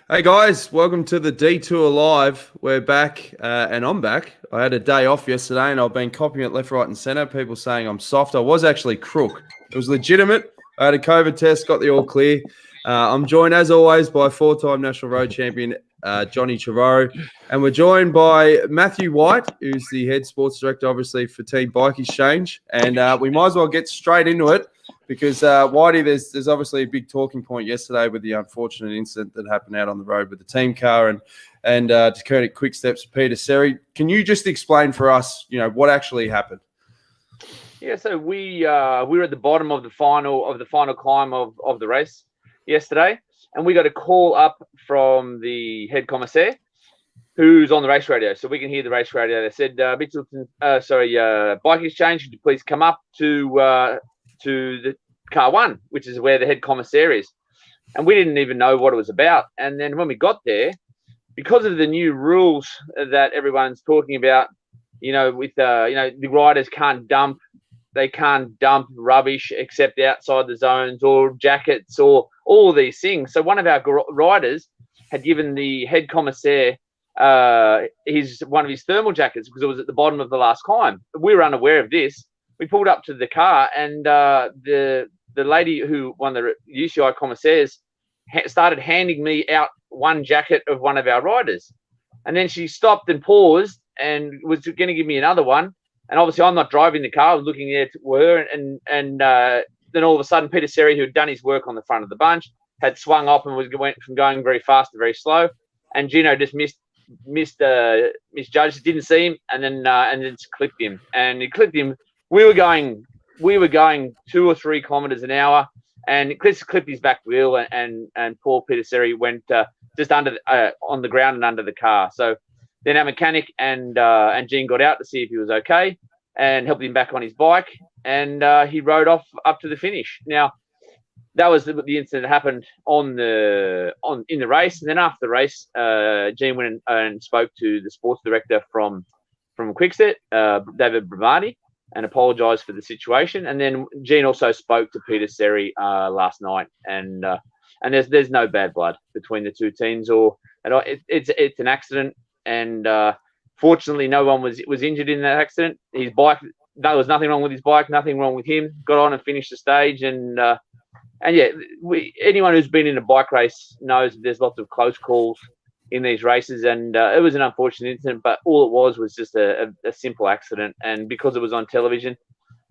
Hey guys, welcome to the Detour Live. We're back, and I'm back. I had a day off yesterday, and I've been copying it left, right, and centre. People saying I'm soft. I was actually crook. It was legitimate. I had a COVID test, got the all clear. I'm joined, as always, by four-time national road champion Johnny Trevorrow, and we're joined by Matthew White, who's the head sports director, obviously, for Team BikeExchange. And we might as well get straight into it. Because Whitey, there's obviously a big talking point yesterday with the unfortunate incident that happened out on the road with the team car and Deceuninck-QuickStep's Pieter Serry. Can you just explain for us, what actually happened? Yeah, so we were at the bottom of the final climb of the race yesterday, and we got a call up from the head commissaire, who's on the race radio, so we can hear the race radio. They said, BikeExchange, could you please come up to the car one, which is where the head commissaire is. And we didn't even know what it was about. And then when we got there, because of the new rules that everyone's talking about, the riders can't dump rubbish except outside the zones or jackets or all of these things. So one of our riders had given the head commissaire one of his thermal jackets because it was at the bottom of the last climb. We were unaware of this. We pulled up to the car, and the lady who one of the UCI commissaires started handing me out one jacket of one of our riders. And then she stopped and paused and was going to give me another one. And obviously I'm not driving the car. I was looking there to her. And then all of a sudden, Pieter Serry, who had done his work on the front of the bunch, had swung off and went from going very fast to very slow. And Gino just misjudged, didn't see him, and then just clipped him. And he clipped him. We were going 2 or 3 kilometers an hour, and Chris clipped his back wheel, and poor Pieter Serry went just under on the ground and under the car. So then our mechanic and Gene got out to see if he was okay and helped him back on his bike, and he rode off up to the finish. Now that was the incident that happened in the race, and then after the race, Gene went and spoke to the sports director from QuickStep, David Bramati, and apologised for the situation. And then Gene also spoke to Pieter Serry last night, and there's no bad blood between the two teams, it's an accident, and fortunately no one was injured in that accident. His bike, there was nothing wrong with his bike, nothing wrong with him. Got on and finished the stage, and yeah, anyone who's been in a bike race knows that there's lots of close calls in these races, and it was an unfortunate incident, but all it was just a simple accident. And because it was on television,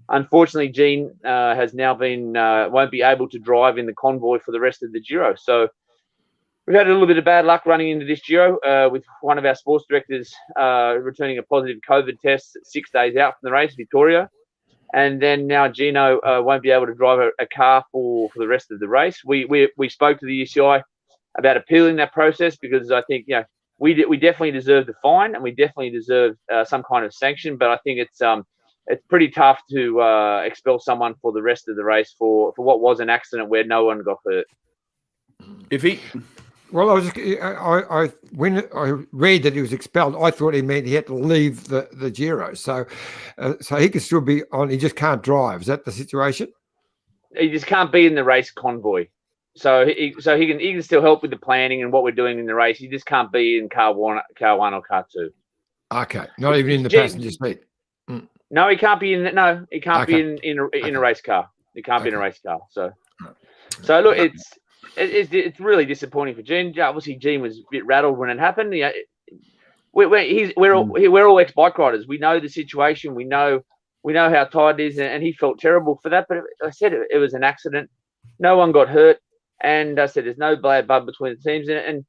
unfortunately, Gene has now won't be able to drive in the convoy for the rest of the Giro. So we've had a little bit of bad luck running into this Giro with one of our sports directors returning a positive COVID test 6 days out from the race, Vittorio. And then now Gino won't be able to drive a car for the rest of the race. We spoke to the UCI about appealing that process, because I think we definitely deserve the fine, and we definitely deserve some kind of sanction. But I think it's pretty tough to expel someone for the rest of the race for what was an accident where no one got hurt. Well, when I read that he was expelled, I thought he meant he had to leave the Giro. So he can still be on. He just can't drive. Is that the situation? He just can't be in the race convoy. So he can still help with the planning and what we're doing in the race. He just can't be in car one or car 2. Okay, not even in the passenger seat. No, he can't be in. No, he can't be in a race car. He can't be in a race car. So look, it's really disappointing for Gene. Obviously, Gene was a bit rattled when it happened. We're all ex-bike riders. We know the situation. We know how tight it is, and he felt terrible for that. But I said it was an accident. No one got hurt. And I said there's no bad blood between the teams, and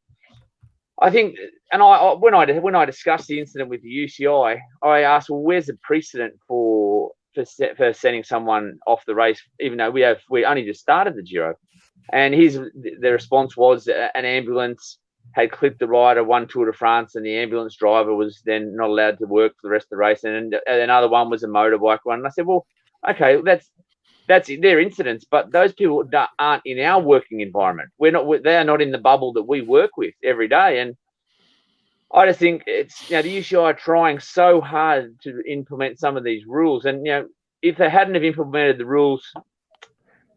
I think, and when I discussed the incident with the UCI, I asked, well, where's the precedent for sending someone off the race, even though we only just started the Giro? And the response was an ambulance had clipped the rider one Tour de France, and the ambulance driver was then not allowed to work for the rest of the race, and another one was a motorbike one. And I said, well, okay, that's their incidents, but those people aren't in our working environment. They are not in the bubble that we work with every day. And I just think it's, the UCI are trying so hard to implement some of these rules. And, if they hadn't have implemented the rules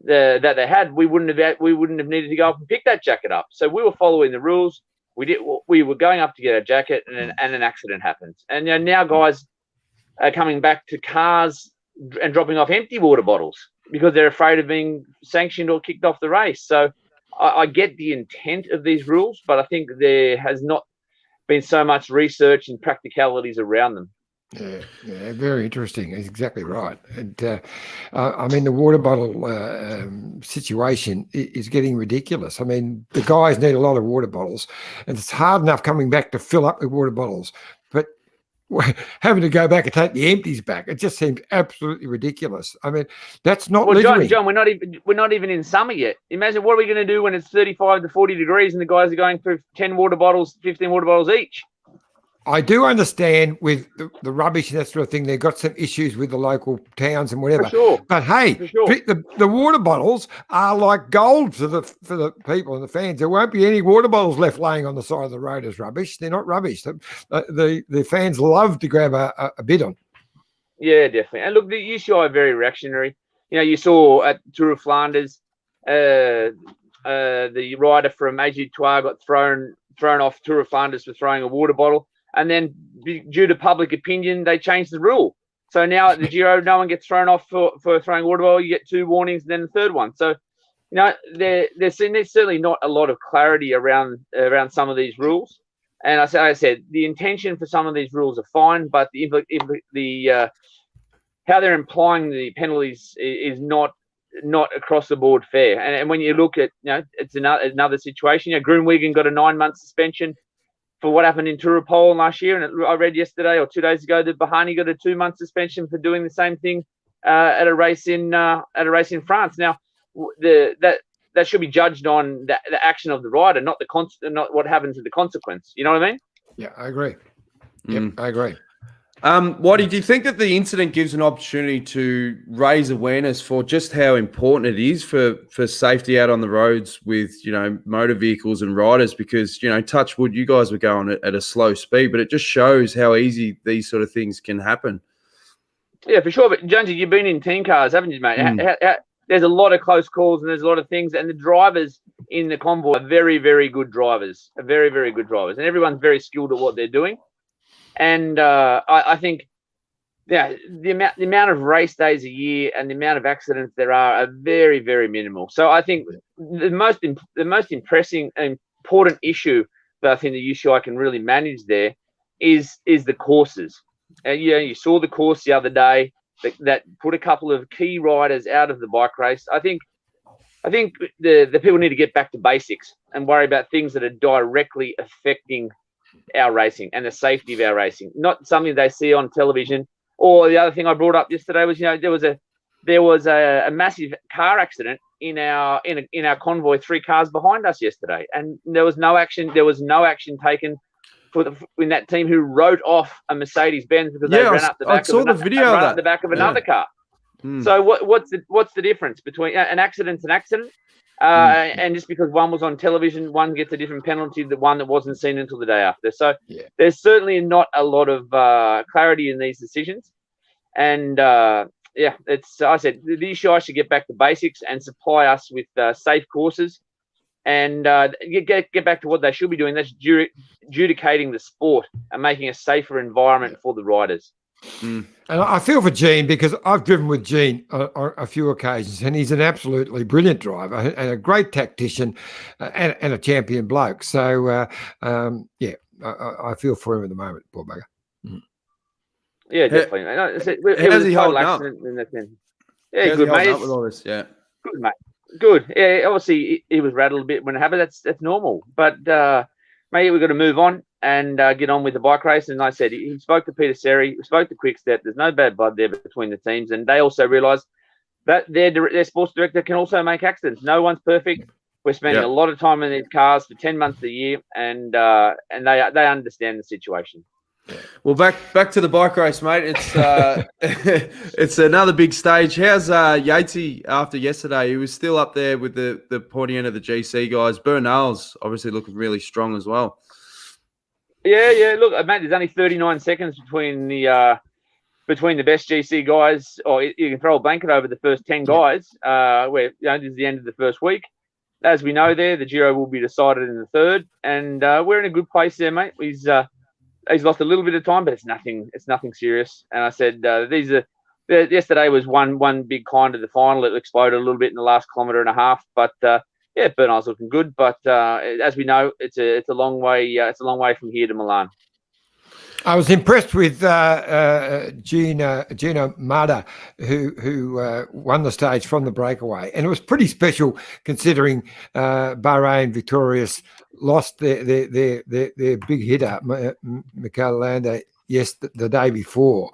that they had, we wouldn't have needed to go up and pick that jacket up. So we were following the rules. We were going up to get a jacket, and an accident happens. And now guys are coming back to cars and dropping off empty water bottles because they're afraid of being sanctioned or kicked off the race. So I get the intent of these rules, but I think there has not been so much research and practicalities around them. Yeah, very interesting. He's exactly right. And I mean, the water bottle situation is getting ridiculous. I mean, the guys need a lot of water bottles, and it's hard enough coming back to fill up with water bottles, but having to go back and take the empties back, it just seems absolutely ridiculous. I mean, that's not. Well, John, we're not even in summer yet. Imagine what are we going to do when it's 35 to 40 degrees and the guys are going through 10 water bottles, 15 water bottles each. I do understand with the rubbish and that sort of thing, they've got some issues with the local towns and whatever. For sure. But hey, the water bottles are like gold for the people and the fans. There won't be any water bottles left laying on the side of the road as rubbish. They're not rubbish. The fans love to grab a bid on. Yeah, definitely. And look, the UCI are very reactionary. You saw at Tour of Flanders, the rider from AG2R got thrown off Tour of Flanders for throwing a water bottle. And then, due to public opinion, they changed the rule. So now at the Giro, no one gets thrown off for throwing a water bottle. You get 2 warnings and then the third one. So, there's certainly not a lot of clarity around some of these rules. And I said the intention for some of these rules are fine, but the how they're implying the penalties is not across the board fair. And when you look at, it's another situation. Groenewegen got a 9-month suspension for what happened in Tour of Poland last year, and I read yesterday or 2 days ago that Bahani got a 2-month suspension for doing the same thing at a race in France. Now, that should be judged on the action of the rider, not what happens to the consequence. You know what I mean? Yeah, I agree. Yep, I agree. Whitey, do you think that the incident gives an opportunity to raise awareness for just how important it is for safety out on the roads with, motor vehicles and riders? Because, touch wood, you guys were going at a slow speed, but it just shows how easy these sort of things can happen. Yeah, for sure. But, Jonesy, you've been in team cars, haven't you, mate? There's a lot of close calls and there's a lot of things. And the drivers in the convoy are very, very good drivers, And everyone's very skilled at what they're doing. And I think, the amount of race days a year and the amount of accidents there are very, very minimal. So I think the most important issue that I think the UCI can really manage there is the courses. You saw the course the other day that put a couple of key riders out of the bike race. I think the people need to get back to basics and worry about things that are directly affecting our racing and the safety of our racing, not something they see on television. Or the other thing I brought up yesterday was, there was a massive car accident in our convoy, 3 cars behind us yesterday, and there was no action. There was no action taken in that team who wrote off a Mercedes Benz because they ran up the back. I saw the video of the back of another car. So what's the difference between an accident's an accident? And just because one was on television, one gets a different penalty than one that wasn't seen until the day after. So there's certainly not a lot of clarity in these decisions. And I said the UCI should get back to basics and supply us with safe courses and get back to what they should be doing. That's adjudicating the sport and making a safer environment for the riders. And I feel for Gene because I've driven with Gene on a few occasions, and he's an absolutely brilliant driver and a great tactician and a champion bloke. So, I feel for him at the moment, poor bugger. Yeah, definitely. How's he holding up? Yeah, good, mate. With all this? Yeah, good, mate. Good. Yeah, obviously he was rattled a bit when it happened. That's normal. But mate, we've got to move on and get on with the bike race. And like I said, he spoke to Pieter Serry, spoke to QuickStep. There's no bad blood there between the teams, and they also realise that their sports director can also make accidents. No one's perfect. We're spending a lot of time in these cars for 10 months a year, and they understand the situation. Well, back to the bike race, mate. It's it's another big stage. How's Yatesy after yesterday? He was still up there with the pointy end of the GC guys. Bernal's obviously looking really strong as well. Yeah. Look, mate, there's only 39 seconds between the between the best GC guys, or you can throw a blanket over the first 10 guys, where this is the end of the first week. As we know the Giro will be decided in the third, and we're in a good place there, mate. He's lost a little bit of time, but it's nothing serious. And I said, yesterday was one big climb to the final. It exploded a little bit in the last kilometre and a half, but Bernal's looking good. But as we know, it's a long way. It's a long way from here to Milan. I was impressed with Gino Mada, who won the stage from the breakaway, and it was pretty special considering Bahrain Victorious lost their big hitter, Mikel Landa, the day before.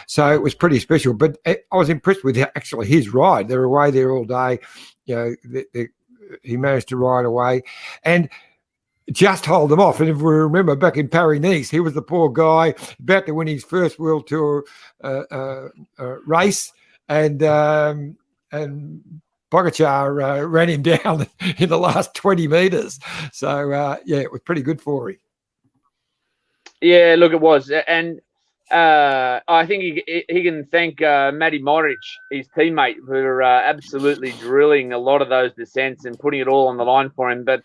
So it was pretty special. But I was impressed with actually his ride. They were away there all day. He managed to ride away and just hold them off. And if we remember back in Paris-Nice, he was the poor guy about to win his first World Tour race, and Pogacar ran him down in the last 20 metres. So, it was pretty good for him. Yeah, look, it was. And I think he can thank Matty Morich, his teammate, for absolutely drilling a lot of those descents and putting it all on the line for him. But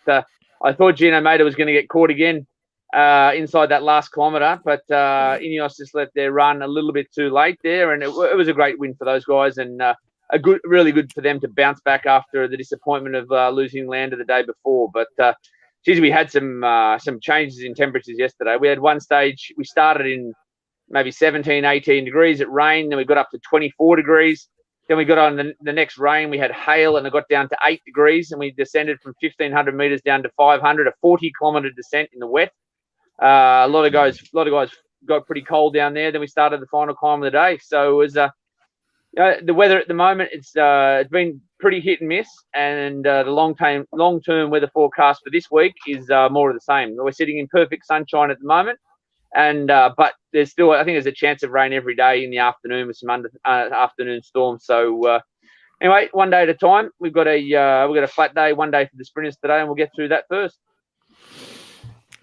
I thought Gino Mader was going to get caught again inside that last kilometre, but Ineos just let their run a little bit too late there, and it was a great win for those guys, and really good for them to bounce back after the disappointment of losing Landa the day before. But we had some changes in temperatures yesterday. We had one stage, we started in maybe 17, 18 degrees. It rained, then we got up to 24 degrees. Then we got on the next rain. We had hail, and it got down to 8 degrees, and we descended from 1,500 meters down to 500, a 40-kilometer descent in the wet. A lot of guys got pretty cold down there. Then we started the final climb of the day. So it was the weather at the moment. It's been pretty hit and miss, and the long-term weather forecast for this week is more of the same. We're sitting in perfect sunshine at the moment. And but there's still, I think, there's a chance of rain every day in the afternoon with some afternoon storms. So anyway, one day at a time. We've got a flat day, one day for the sprinters today, and we'll get through that first.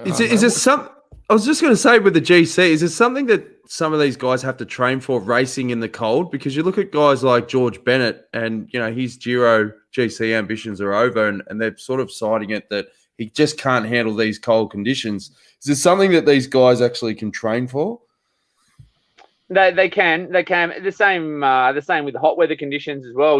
Is it some? I was just going to say with the GC, is it something that some of these guys have to train for, racing in the cold? Because you look at guys like George Bennett, and his Giro GC ambitions are over, and they're sort of citing it that he just can't handle these cold conditions. Is this something that these guys actually can train for? They can. The same with hot weather conditions as well.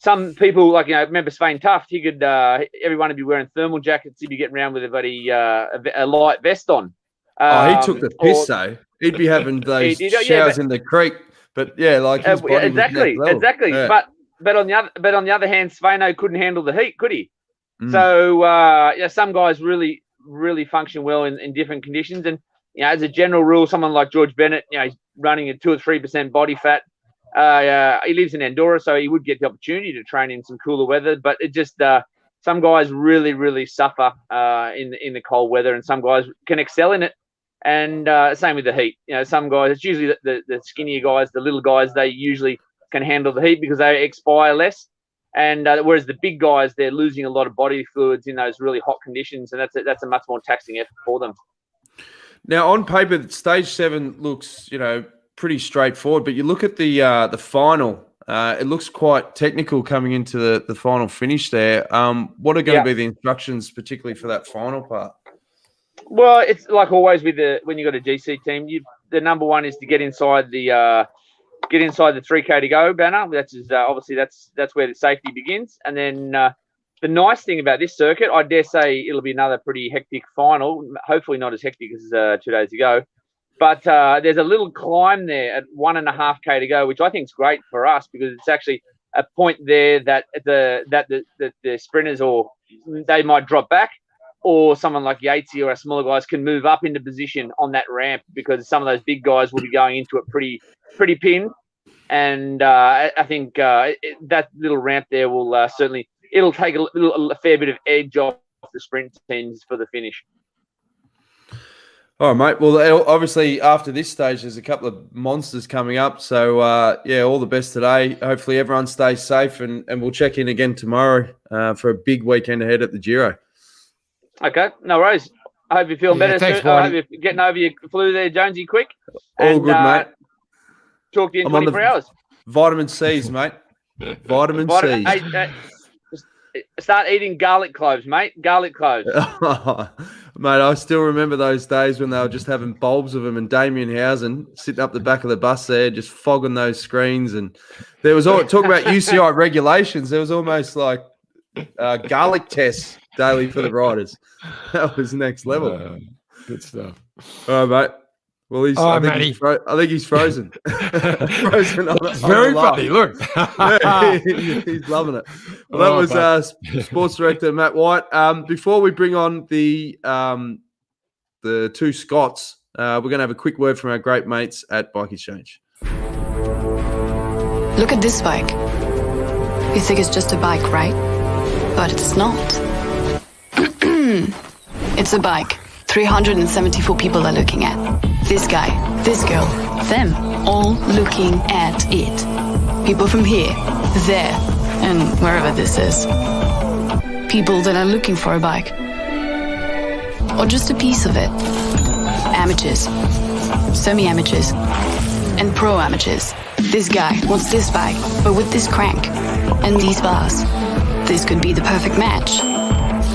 Some people, like, remember Svein Tuft, he could, everyone would be wearing thermal jackets. He'd be getting around with a light vest on. He took the piss, though. He'd be having those showers in the creek. But his body exactly. Yeah. But on the other hand, Sveino couldn't handle the heat, could he? So some guys really, really function well in different conditions. And as a general rule, someone like George Bennett, he's running at 2 or 3% body fat. He lives in Andorra, so he would get the opportunity to train in some cooler weather. But it just some guys really, really suffer in the cold weather, and some guys can excel in it. And same with the heat. Some guys, it's usually the skinnier guys, the little guys, they usually can handle the heat because they expire less. And whereas the big guys, they're losing a lot of body fluids in those really hot conditions, and that's a much more taxing effort for them. Now, on paper, stage 7 looks, pretty straightforward, but you look at the final. It looks quite technical coming into the final finish there. What are going to be the instructions, particularly for that final part? Well, it's like always when you got a GC team, the number one is to get inside the 3K to go banner. That's obviously that's where the safety begins. And then the nice thing about this circuit, I dare say it'll be another pretty hectic final. Hopefully not as hectic as 2 days ago. But there's a little climb there at 1.5K to go, which I think is great for us because it's actually a point there that the sprinters they might drop back, or someone like Yatesy or our smaller guys can move up into position on that ramp because some of those big guys will be going into it pretty pinned. And I think that little ramp there will it'll take a fair bit of edge off the sprint teams for the finish. All right, mate. Well, obviously, after this stage, there's a couple of monsters coming up. So, all the best today. Hopefully, everyone stays safe, and we'll check in again tomorrow for a big weekend ahead at the Giro. Okay, no worries. I hope you're feeling better. Thanks, I hope you're getting over your flu there, Jonesy, quick. All good, mate. Talk to you in I'm on 24 hours. Vitamin C's, mate. Vitamin C's. Start eating garlic cloves, mate. Garlic cloves. Mate, I still remember those days when they were just having bulbs of them, and Damien Housen sitting up the back of the bus there, just fogging those screens. And there was all talk about UCI regulations. There was almost like garlic tests daily for the riders. That was next level. Good stuff. All right, mate. Well, I think he's frozen. Frozen it's very funny. Look, yeah, he's loving it. Well, that was sports director Matt White. Before we bring on the two Scots, we're going to have a quick word from our great mates at BikeExchange. Look at this bike. You think it's just a bike, right? But it's not. It's a bike. 374 people are looking at. This guy, this girl, them, all looking at it. People from here, there, and wherever this is. People that are looking for a bike. Or just a piece of it. Amateurs, semi-amateurs, and pro-amateurs. This guy wants this bike, but with this crank and these bars. This could be the perfect match.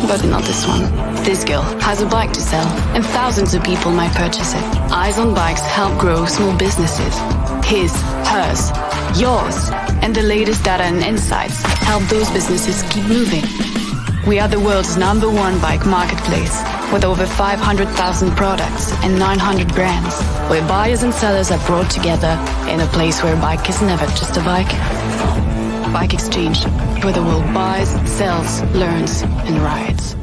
But not this one. This girl has a bike to sell, and thousands of people might purchase it. Eyes on Bikes help grow small businesses. His, hers, yours, and the latest data and insights help those businesses keep moving. We are the world's #1 bike marketplace, with over 500,000 products and 900 brands, where buyers and sellers are brought together in a place where a bike is never just a bike. BikeExchange, where the world buys, sells, learns, and rides.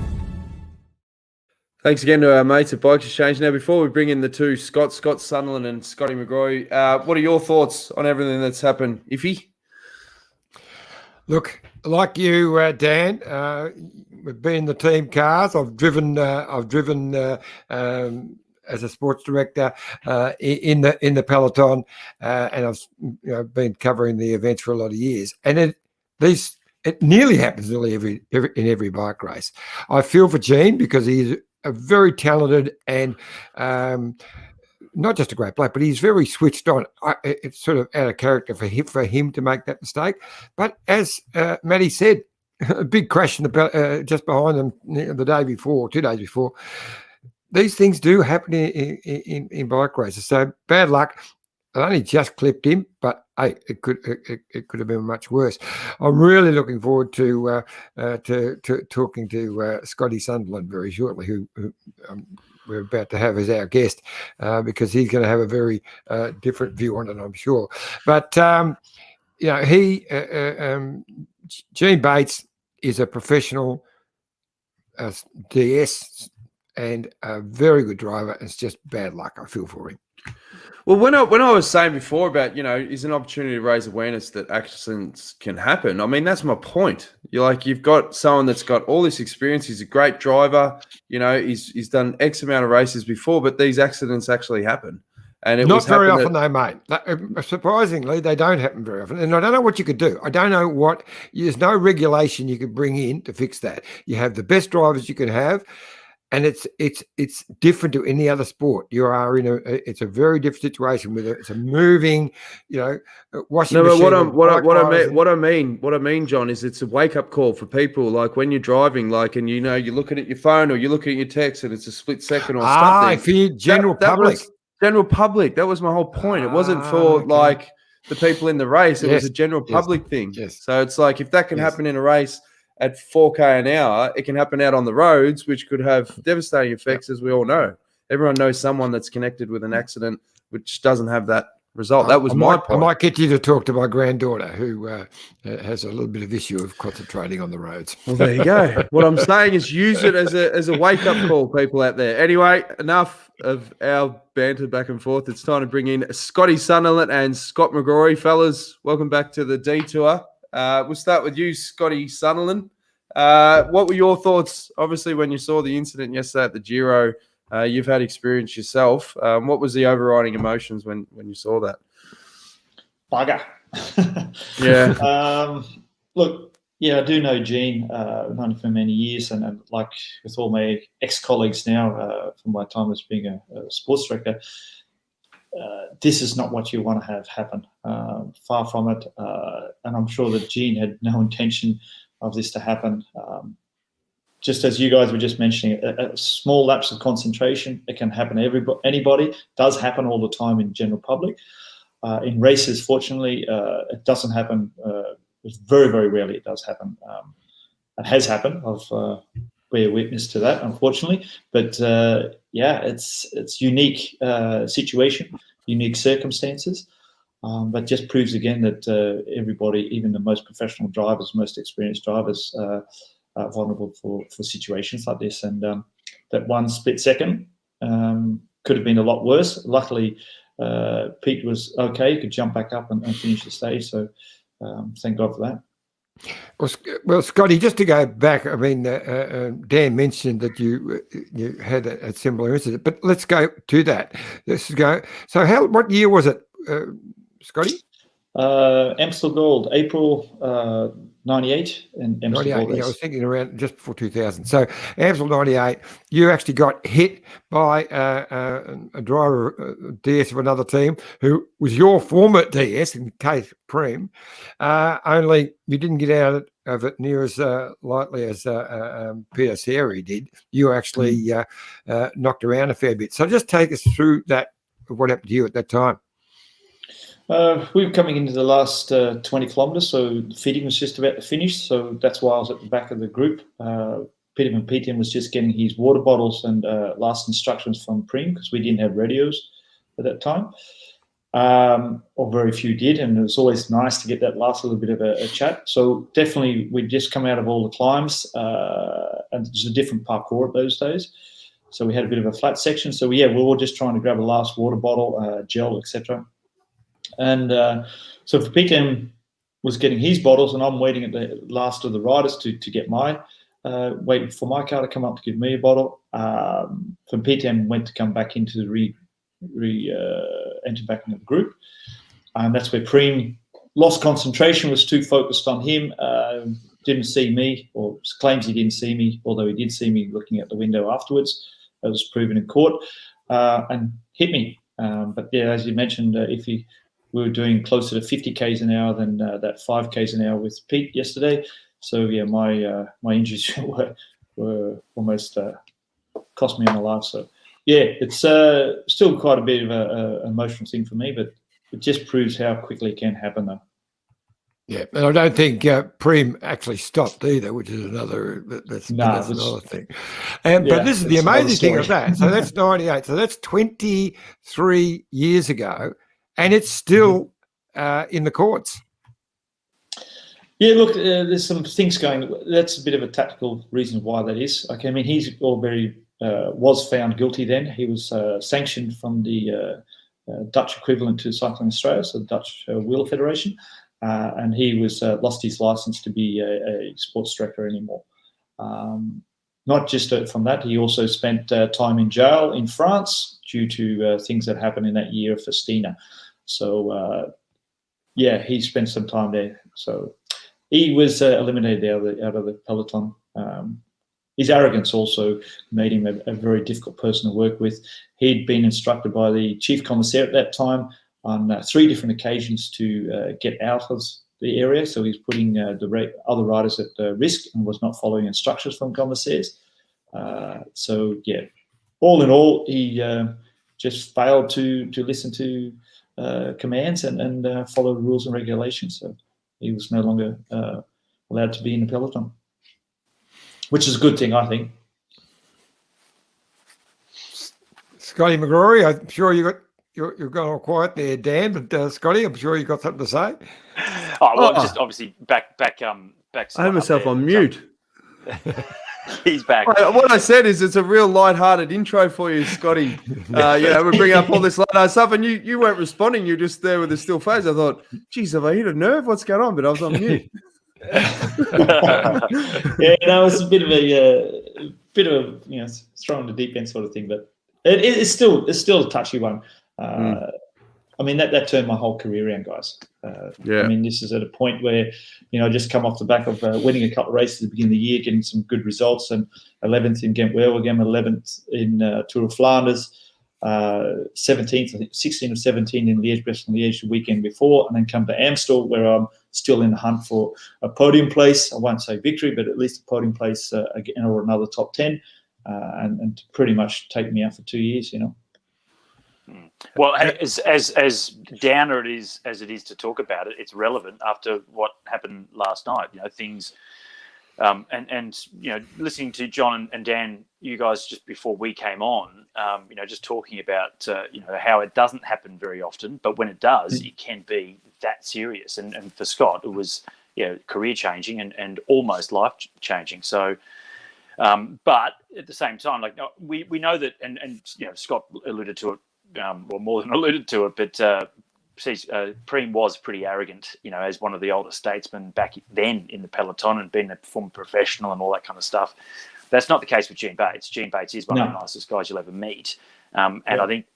Thanks again to our mates at BikeExchange. Now, before we bring in the two Scots, Scott Sunderland and Scotty McGroy, what are your thoughts on everything that's happened? Iffy? Look, like you, Dan, we've been in the team cars. I've driven as a sports director in the peloton, and I've been covering the events for a lot of years. And it nearly happens in every bike race. I feel for Gene because he's a very talented and not just a great player, but he's very switched on. It's sort of out of character for him to make that mistake. But as Matty said, a big crash in the just behind them the day before, 2 days before. These things do happen in bike races. So bad luck. I only just clipped him, but hey, it could have been much worse. I'm really looking forward to talking to Scotty Sunderland very shortly, who we're about to have as our guest, because he's going to have a very different view on it, I'm sure. But Gene Bates is a professional DS and a very good driver. It's just bad luck. I feel for him. Well, when I was saying before about, is an opportunity to raise awareness that accidents can happen. I mean, that's my point. You've got someone that's got all this experience. He's a great driver. He's done X amount of races before, but these accidents actually happen. And it not very often, though, mate. Surprisingly, they don't happen very often. And I don't know what you could do. I don't know there's no regulation you could bring in to fix that. You have the best drivers you can have. And it's different to any other sport. You are it's a very different situation with it's a moving, washing machine. No, but what I mean, John, is it's a wake up call for people. Like when you're driving, and you're looking at your phone or you're looking at your text, and it's a split second or something. For your general public. General public. That was my whole point. It wasn't for the people in the race. It was a general public thing. Yes. So it's like if that can happen in a race at 4K an hour, it can happen out on the roads, which could have devastating effects, as we all know. Everyone knows someone that's connected with an accident which doesn't have that result. That was my point. I might get you to talk to my granddaughter, who has a little bit of issue of concentrating on the roads. Well, there you go. What I'm saying is use it as a wake-up call, people out there. Anyway, enough of our banter back and forth. It's time to bring in Scotty Sunderland and Scott McGrory. Fellas, welcome back to the Detour. We'll start with you, Scotty Sunderland. What were your thoughts, obviously, when you saw the incident yesterday at the Giro? You've had experience yourself. What was the overriding emotions when you saw that? Bugger. Yeah. Look, Yeah, I do know Gene, known him for many years, and like with all my ex-colleagues now from my time as being a sports director, this is not what you want to have happen. Far from it. And I'm sure that Gene had no intention of this to happen. Just as you guys were just mentioning, a small lapse of concentration, it can happen to anybody. It does happen all the time in general public. In races, fortunately, it doesn't happen. Very, very rarely it does happen. It has happened. I've been a witness to that, unfortunately. But yeah, it's unique situation, unique circumstances. But just proves again that everybody, even the most professional drivers, most experienced drivers, are vulnerable for situations like this. And that one split second could have been a lot worse. Luckily, Pete was okay. He could jump back up and finish the stage. So thank God for that. Well, Scotty, just to go back, I mean, Dan mentioned that you had a similar incident, but let's go to that. Let's go. So, what year was it, Scotty? Amstel Gold, April 98, and Amstel 98. Gold race. Yeah, I was thinking around just before 2000. So, Amstel 98, you actually got hit by a driver, DS of another team, who was your former DS, in case Prem. Only you didn't get out of it near as lightly as Pieter Serry did. You actually knocked around a fair bit. So, just take us through that, what happened to you at that time. We were coming into the last 20 kilometres, so the feeding was just about to finish. So that's why I was at the back of the group. Pieter was just getting his water bottles and last instructions from Preem, because we didn't have radios at that time, or very few did, and it was always nice to get that last little bit of a chat. So definitely we'd just come out of all the climbs, and it was a different parkour at those days. So we had a bit of a flat section. So we were all just trying to grab a last water bottle, gel, etc. And so for Peter was getting his bottles, and I'm waiting at the last of the riders to get my, waiting for my car to come up to give me a bottle. From Peter went to come back into the enter back into the group. And that's where Preem lost concentration, was too focused on him, didn't see me, or claims he didn't see me, although he did see me looking at the window afterwards. That was proven in court, and hit me. But yeah, as you mentioned, we were doing closer to 50 k's an hour than that 5 k's an hour with Pete yesterday. So yeah, my injuries were almost cost me my life. So yeah, it's still quite a bit of an emotional thing for me, but it just proves how quickly it can happen, though. Yeah, and I don't think Preem actually stopped either, which is another another thing. But this is the amazing thing of that. So that's 98. So that's 23 years ago, and it's still in the courts. Yeah, look, there's some things going. That's a bit of a tactical reason why that is. Okay, I mean, he's already was found guilty then. He was sanctioned from the Dutch equivalent to Cycling Australia, so the Dutch Wheel Federation. And he was lost his license to be a sports director anymore. Not just from that, he also spent time in jail in France due to things that happened in that year of Festina. So, yeah, he spent some time there. So he was eliminated out of the peloton. His arrogance also made him a very difficult person to work with. He'd been instructed by the chief commissaire at that time on 3 different occasions to get out of the area. So he's putting the other riders at risk and was not following instructions from commissaires. So, yeah, all in all, he just failed to listen to commands and follow the rules and regulations. So he was no longer allowed to be in the peloton, which is a good thing, I think. Scotty McGrory, I'm sure you're going all quiet there, Dan, but Scotty, I'm sure you got something to say. Just obviously back. I had myself on mute. He's back. What I said is it's a real light-hearted intro for you, Scotty. We bring up all this light stuff, and you weren't responding. You're just there with a still face. I thought, geez, have I hit a nerve? What's going on? But I was on mute. Yeah, that was a bit of a throw in the deep end sort of thing, but it's still a touchy one. I I mean, that turned my whole career around, guys. I mean, this is at a point where, just come off the back of winning a couple of races at the beginning of the year, getting some good results, and 11th in Ghent-Wevelgem, 11th in Tour of Flanders, 17th, I think 16 or 17 in Liège-Bastogne-Liège the weekend before, and then come to Amstel, where I'm still in the hunt for a podium place. I won't say victory, but at least a podium place again, or another top 10, and to pretty much take me out for 2 years, Well, as downer it is as it is to talk about it, it's relevant after what happened last night. Things, and listening to John and Dan, you guys just before we came on, just talking about how it doesn't happen very often, but when it does, it can be that serious. And for Scott, it was career changing and almost life changing. So. But at the same time, like we know that, and Scott alluded to it. Or more than alluded to it, but Preem was pretty arrogant, as one of the older statesmen back then in the peloton and being a former professional and all that kind of stuff. That's not the case with Gene Bates. Gene Bates is one of the nicest guys you'll ever meet. And I think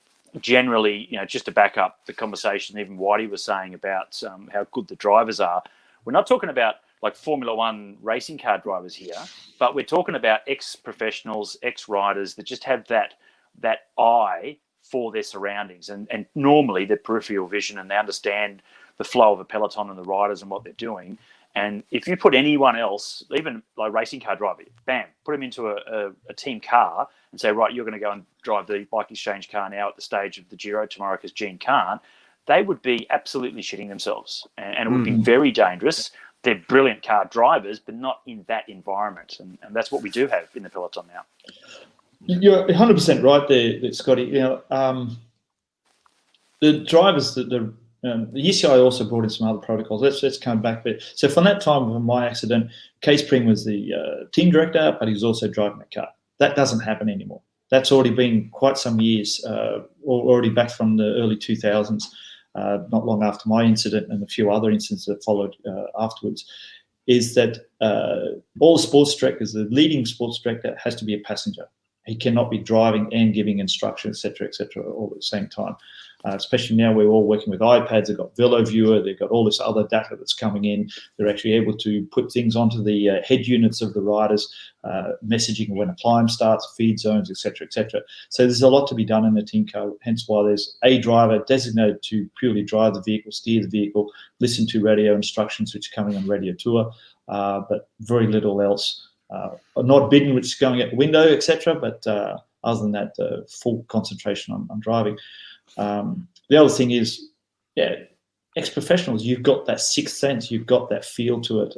generally, just to back up the conversation, even Whitey was saying about how good the drivers are, we're not talking about like Formula One racing car drivers here, but we're talking about ex-professionals, ex-riders that just have that eye for their surroundings and normally their peripheral vision, and they understand the flow of a peloton and the riders and what they're doing. And if you put anyone else, even like racing car driver, bam, put them into a team car and say, right, you're going to go and drive the BikeExchange car now at the stage of the Giro tomorrow because Gene can't, they would be absolutely shitting themselves, and it would be very dangerous. They're brilliant car drivers, but not in that environment. And that's what we do have in the peloton now. You're 100% right there, Scotty. The drivers, the UCI also brought in some other protocols. Let's come back a bit. So from that time of my accident, Case Preem was the team director, but he was also driving the car. That doesn't happen anymore. That's already been quite some years, already back from the early 2000s, not long after my incident and a few other incidents that followed afterwards, is that all the sports directors, the leading sports director has to be a passenger. He cannot be driving and giving instructions, et cetera, all at the same time. Especially now we're all working with iPads. They've got Velo Viewer. They've got all this other data that's coming in. They're actually able to put things onto the head units of the riders, messaging when a climb starts, feed zones, et cetera, et cetera. So there's a lot to be done in the team car, hence why there's a driver designated to purely drive the vehicle, steer the vehicle, listen to radio instructions, which are coming on Radio Tour, but very little else. Not bidden, which is going out the window, etc. But other than that, full concentration on driving. The other thing is, ex-professionals, you've got that sixth sense, you've got that feel to it.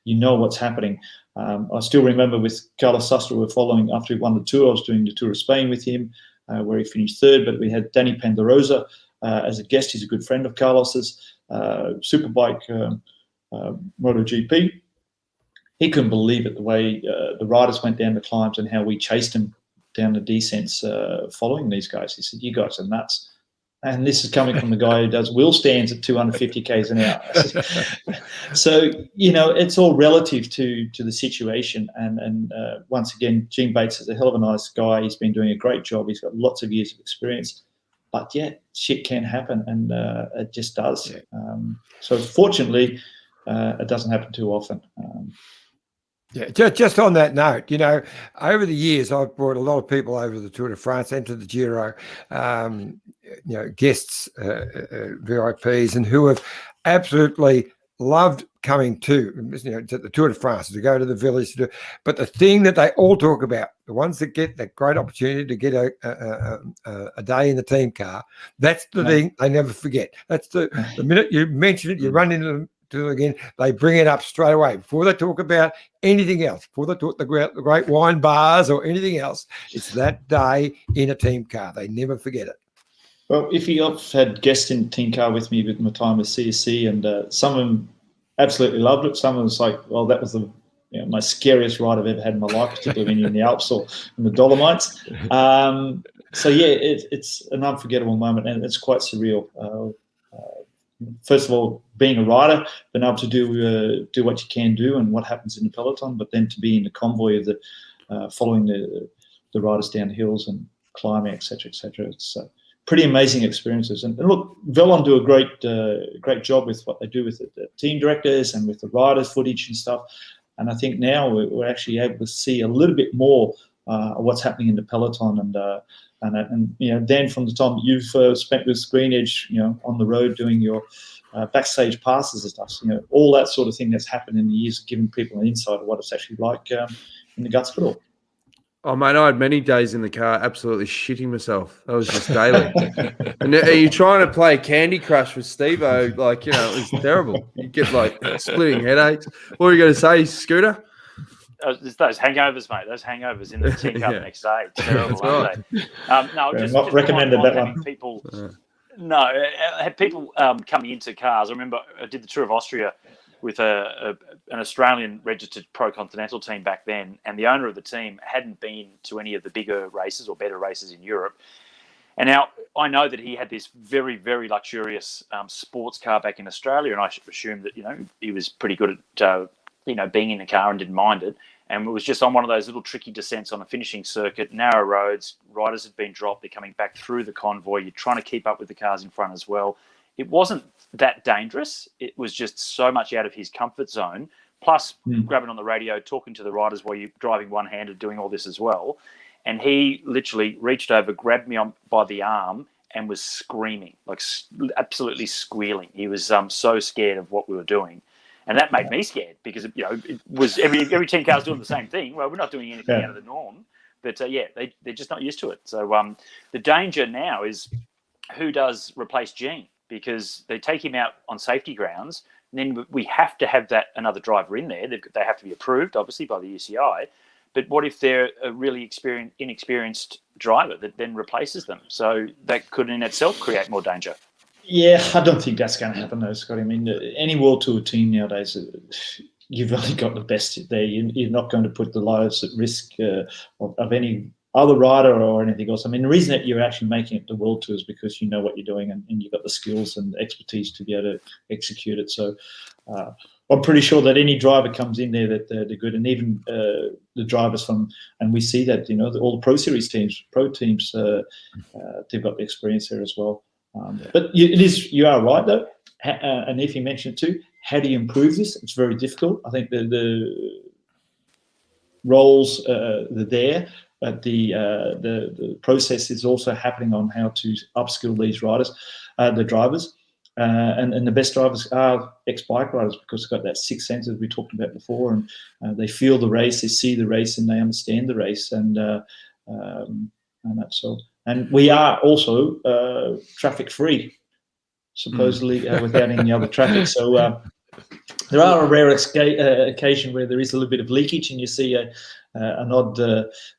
You know what's happening. I still remember with Carlos Sastre, we're following after he won the Tour. I was doing the Tour of Spain with him, where he finished third. But we had Danny Penderosa as a guest. He's a good friend of Carlos's. Superbike MotoGP. He couldn't believe it, the way the riders went down the climbs and how we chased him down the descents following these guys. He said, you guys are nuts. And this is coming from the guy who does wheel stands at 250 k's an hour. So, it's all relative to the situation. And once again, Gene Bates is a hell of a nice guy. He's been doing a great job. He's got lots of years of experience. But, shit can happen, and it just does. So, fortunately, it doesn't happen too often. Just on that note, over the years, I've brought a lot of people over to the Tour de France and to the Giro, guests, VIPs, and who have absolutely loved coming to the Tour de France, to go to the village. But the thing that they all talk about, the ones that get that great opportunity to get a day in the team car, that's the thing they never forget. That's the minute you mention it, you run into them. Again, they bring it up straight away before they talk about anything else, before they talk the great wine bars or anything else. It's that day in a team car. They never forget it. Well, I've had guests in team car with me with my time with CSC, and some of them absolutely loved it. Some of them was like, well, that was my scariest ride I've ever had in my life, particularly in the Alps or in the Dolomites. It's an unforgettable moment, and it's quite surreal. First of all, being a rider, being able to do what you can do and what happens in the peloton, but then to be in the convoy of the following the riders down the hills and climbing, etc., etc. pretty amazing experiences. And look, Velon do a great job with what they do with the team directors and with the riders' footage and stuff. And I think now we're actually able to see a little bit more of what's happening in the peloton. And you know, Dan, from the time you've spent with Green Edge, you know, on the road doing your backstage passes and stuff, you know, all that sort of thing that's happened in the years, giving people an insight of what it's actually like in the guts of it all. Oh, mate, I had many days in the car absolutely shitting myself. That was just daily. And are you trying to play Candy Crush with Steve-O? Like, you know, it was terrible. You get, like, splitting headaches. What were you going to say, Scooter? It's those hangovers, mate. Those hangovers in the team car the next day. It's terrible, That's aren't they? No, just recommended that one. People, no, I had people coming into cars. I remember I did the Tour of Austria with an Australian registered Pro Continental team back then, and the owner of the team hadn't been to any of the bigger races or better races in Europe. And now I know that he had this very, very luxurious sports car back in Australia, and I assumed that, you know, he was pretty good at you know, being in the car and didn't mind it. And it was just on one of those little tricky descents on a finishing circuit, narrow roads, riders had been dropped, they're coming back through the convoy, you're trying to keep up with the cars in front as well. It wasn't that dangerous. It was just so much out of his comfort zone, plus grabbing on the radio, talking to the riders while you're driving one-handed, doing all this as well. And he literally reached over, grabbed me by the arm and was screaming, like absolutely squealing. He was so scared of what we were doing. And that made me scared because, you know, it was every 10 cars doing the same thing. Well, we're not doing anything out of the norm. But, they're just not used to it. So the danger now is who does replace Gene? Because they take him out on safety grounds, and then we have to have that another driver in there. They have to be approved, obviously, by the UCI. But what if they're a really inexperienced driver that then replaces them? So that could in itself create more danger. Yeah, I don't think that's going to happen, though, Scott. I mean, any World Tour team nowadays, you've only got the best there. You're not going to put the lives at risk of any other rider or anything else. I mean, the reason that you're actually making it the World Tour is because you know what you're doing and you've got the skills and expertise to be able to execute it. So I'm pretty sure that any driver comes in there that they're good, and even the drivers and we see that, you know, all the Pro Series teams, pro teams, they've got the experience there as well. But you are right, though, and if you mentioned it too, how do you improve this? It's very difficult. I think the roles are there, but the process is also happening on how to upskill these riders, the drivers, and the best drivers are ex-bike riders because they've got that sixth sense as we talked about before, and they feel the race, they see the race, and they understand the race, and that's all. And we are also traffic-free, supposedly, without any other traffic. So there are a rare occasion where there is a little bit of leakage, and you see an odd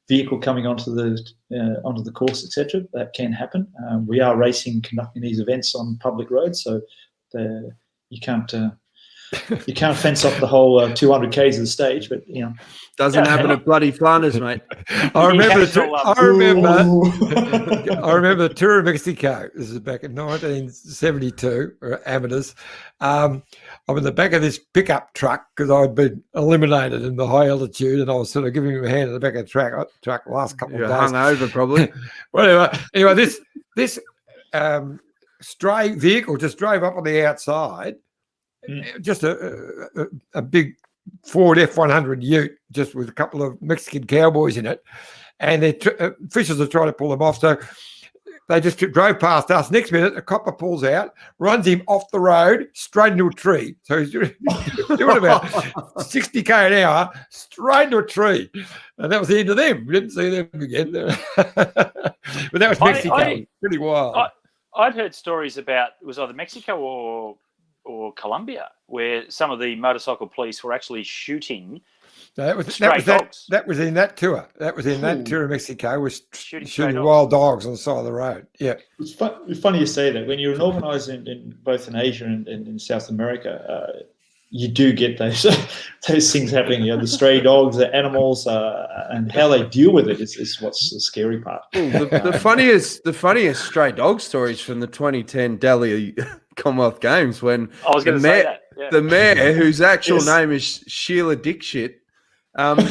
vehicle coming onto the course, etc. That can happen. We are conducting these events on public roads, so you can't fence off the whole 200 k's of the stage, but you know. Doesn't happen at bloody Flanders, mate. I remember the Tour of Mexico. This is back in 1972, or amateurs. I'm in the back of this pickup truck because I'd been eliminated in the high altitude, and I was sort of giving him a hand at the back of the truck last couple of days. Hung over, probably. Well, anyway, this stray vehicle just drove up on the outside, just a big Ford F-100 ute, just with a couple of Mexican cowboys in it, and fishers are trying to pull them off. So they just drove past us. Next minute, a copper pulls out, runs him off the road straight into a tree. So he's doing about 60 k an hour straight into a tree, and that was the end of them. We didn't see them again. But that was Mexico. Pretty wild. I'd heard stories about, it was either Mexico or Colombia, where some of the motorcycle police were actually shooting stray dogs. That was in that tour. That was in that tour of Mexico, was shooting wild dogs on the side of the road. Yeah. It's funny you say that. When you're an organizer in both in Asia and in South America, you do get those things happening. You know, the stray dogs, the animals, and how they deal with it is what's the scary part. The funniest stray dog stories from the 2010 Delhi Commonwealth Games, when I was going to say that. Yeah. The mayor, whose actual name is Sheila Dixit,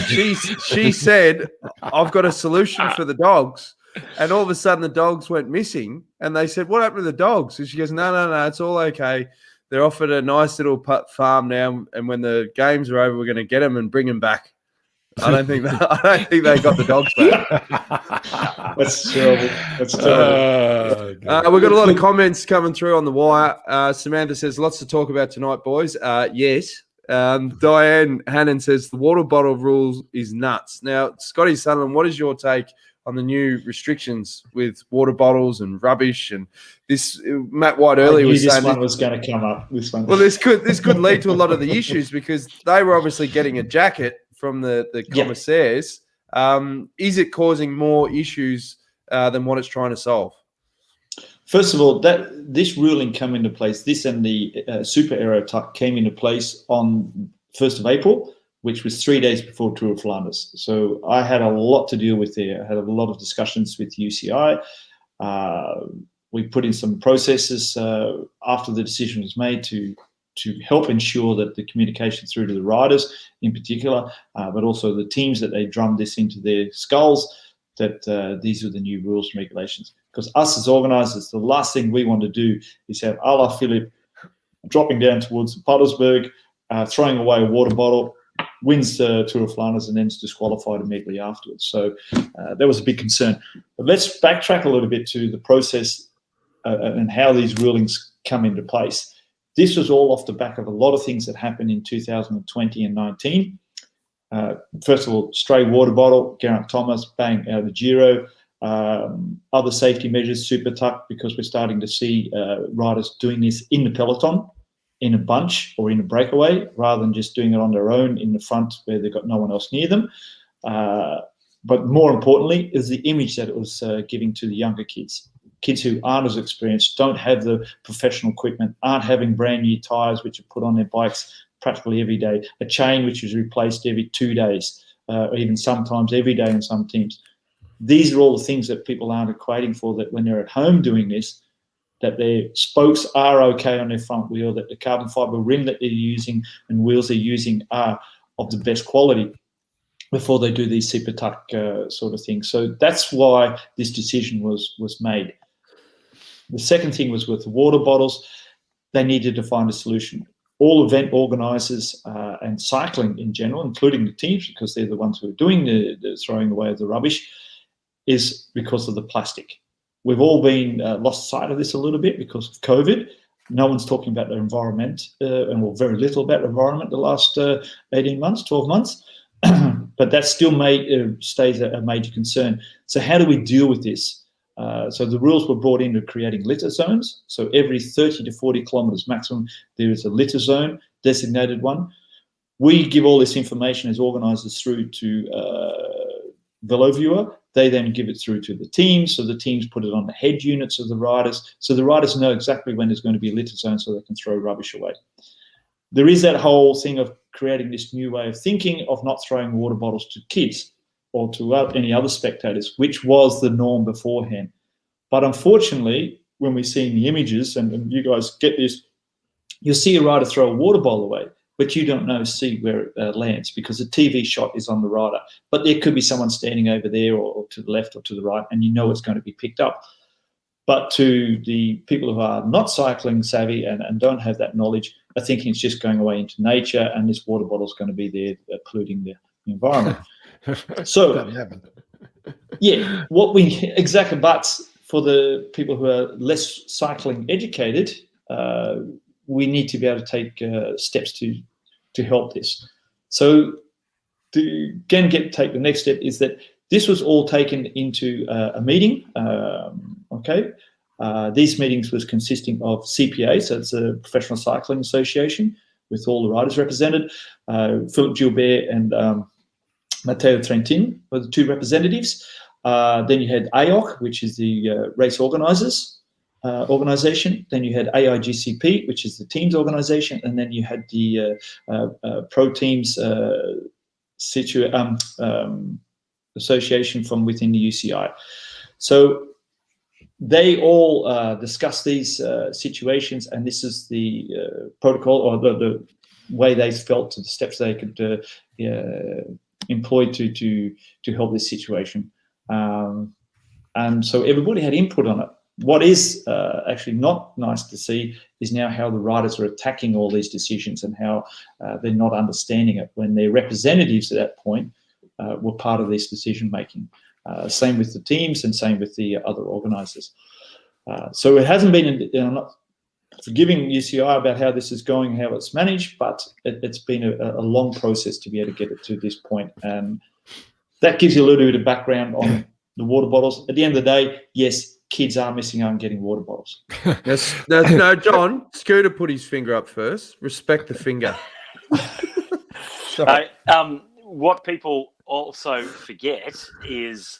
she said, "I've got a solution for the dogs." And all of a sudden the dogs went missing, and they said, "What happened to the dogs?" And she goes, No, it's all okay. They're off at a nice little farm now, and when the games are over, we're going to get them and bring them back. I don't think they got the dogs back. That's terrible. That's terrible. We've got a lot of comments coming through on the wire. Samantha says, lots to talk about tonight, boys. Yes. Diane Hannon says, the water bottle rules is nuts. Now, Scotty Sunderland, what is your take on the new restrictions with water bottles and rubbish? And this, Matt White earlier was saying this one was going to come up. This one. Well, this could lead to a lot of the issues because they were obviously getting a jacket from the commissaires. Is it causing more issues than what it's trying to solve? First of all, this ruling came into place. This and the Super Aero Tuck came into place on 1st of April, which was 3 days before Tour of Flanders. So I had a lot to deal with there. I had a lot of discussions with UCI. We put in some processes after the decision was made to help ensure that the communication through to the riders in particular, but also the teams, that they drummed this into their skulls, that these are the new rules and regulations. Because us as organisers, the last thing we want to do is have a la Philippe dropping down towards Pottersburg, throwing away a water bottle, wins the Tour of Flanders, and then is disqualified immediately afterwards. So that was a big concern. But let's backtrack a little bit to the process and how these rulings come into place. This was all off the back of a lot of things that happened in 2020 and 19. First of all, stray water bottle, Geraint Thomas, bang, out of the Giro. Other safety measures, Super Tuck, because we're starting to see riders doing this in the peloton, in a bunch or in a breakaway, rather than just doing it on their own in the front where they've got no one else near them. But more importantly is the image that it was giving to the younger kids. Kids who aren't as experienced, don't have the professional equipment, aren't having brand new tyres which are put on their bikes practically every day, a chain which is replaced every 2 days, or even sometimes every day in some teams. These are all the things that people aren't equating for, that when they're at home doing this, that their spokes are okay on their front wheel, that the carbon fibre rim that they're using and wheels they're using are of the best quality before they do these Super Tuck sort of things. So that's why this decision was made. The second thing was with the water bottles. They needed to find a solution. All event organisers and cycling in general, including the teams, because they're the ones who are doing the throwing away of the rubbish, is because of the plastic. We've all been lost sight of this a little bit because of COVID. No one's talking about the environment, and very little about the environment the last 18 months, 12 months. But that still stays a major concern. So how do we deal with this? So the rules were brought into creating litter zones. So every 30 to 40 kilometres maximum, there is a litter zone, designated one. We give all this information as organisers through to VeloViewer. They then give it through to the teams. So the teams put it on the head units of the riders. So the riders know exactly when there's going to be a litter zone so they can throw rubbish away. There is that whole thing of creating this new way of thinking of not throwing water bottles to kids or to any other spectators, which was the norm beforehand. But unfortunately, when we see in the images, and you guys get this, you'll see a rider throw a water bottle away, but you don't see where it lands because the TV shot is on the rider. But there could be someone standing over there or to the left or to the right, and you know it's going to be picked up. But to the people who are not cycling savvy and don't have that knowledge, are thinking it's just going away into nature and this water bottle is going to be there polluting the environment. So, yeah, exactly. But for the people who are less cycling educated, we need to be able to take steps to help this. So, to again take the next step is that this was all taken into a meeting. These meetings was consisting of CPA, so it's a Professional Cycling Association, with all the riders represented. Philip Gilbert and Matteo Trentin were the two representatives. Then you had AOC, which is the race organisers organisation. Then you had AIGCP, which is the teams organisation, and then you had the pro teams association from within the UCI. So they all discussed these situations, and this is the protocol or the way they felt, the steps they could employ to help this situation. And so everybody had input on it. What is actually not nice to see is now how the riders are attacking all these decisions and how they're not understanding it when their representatives at that point were part of this decision making. Same with the teams and same with the other organisers. So it hasn't been, I'm not forgiving UCI about how this is going, how it's managed, but it's been a long process to be able to get it to this point. And that gives you a little bit of background on the water bottles. At the end of the day, yes, kids are missing out on getting water bottles. No, John, Scooter put his finger up first. Respect the finger. What people also forget is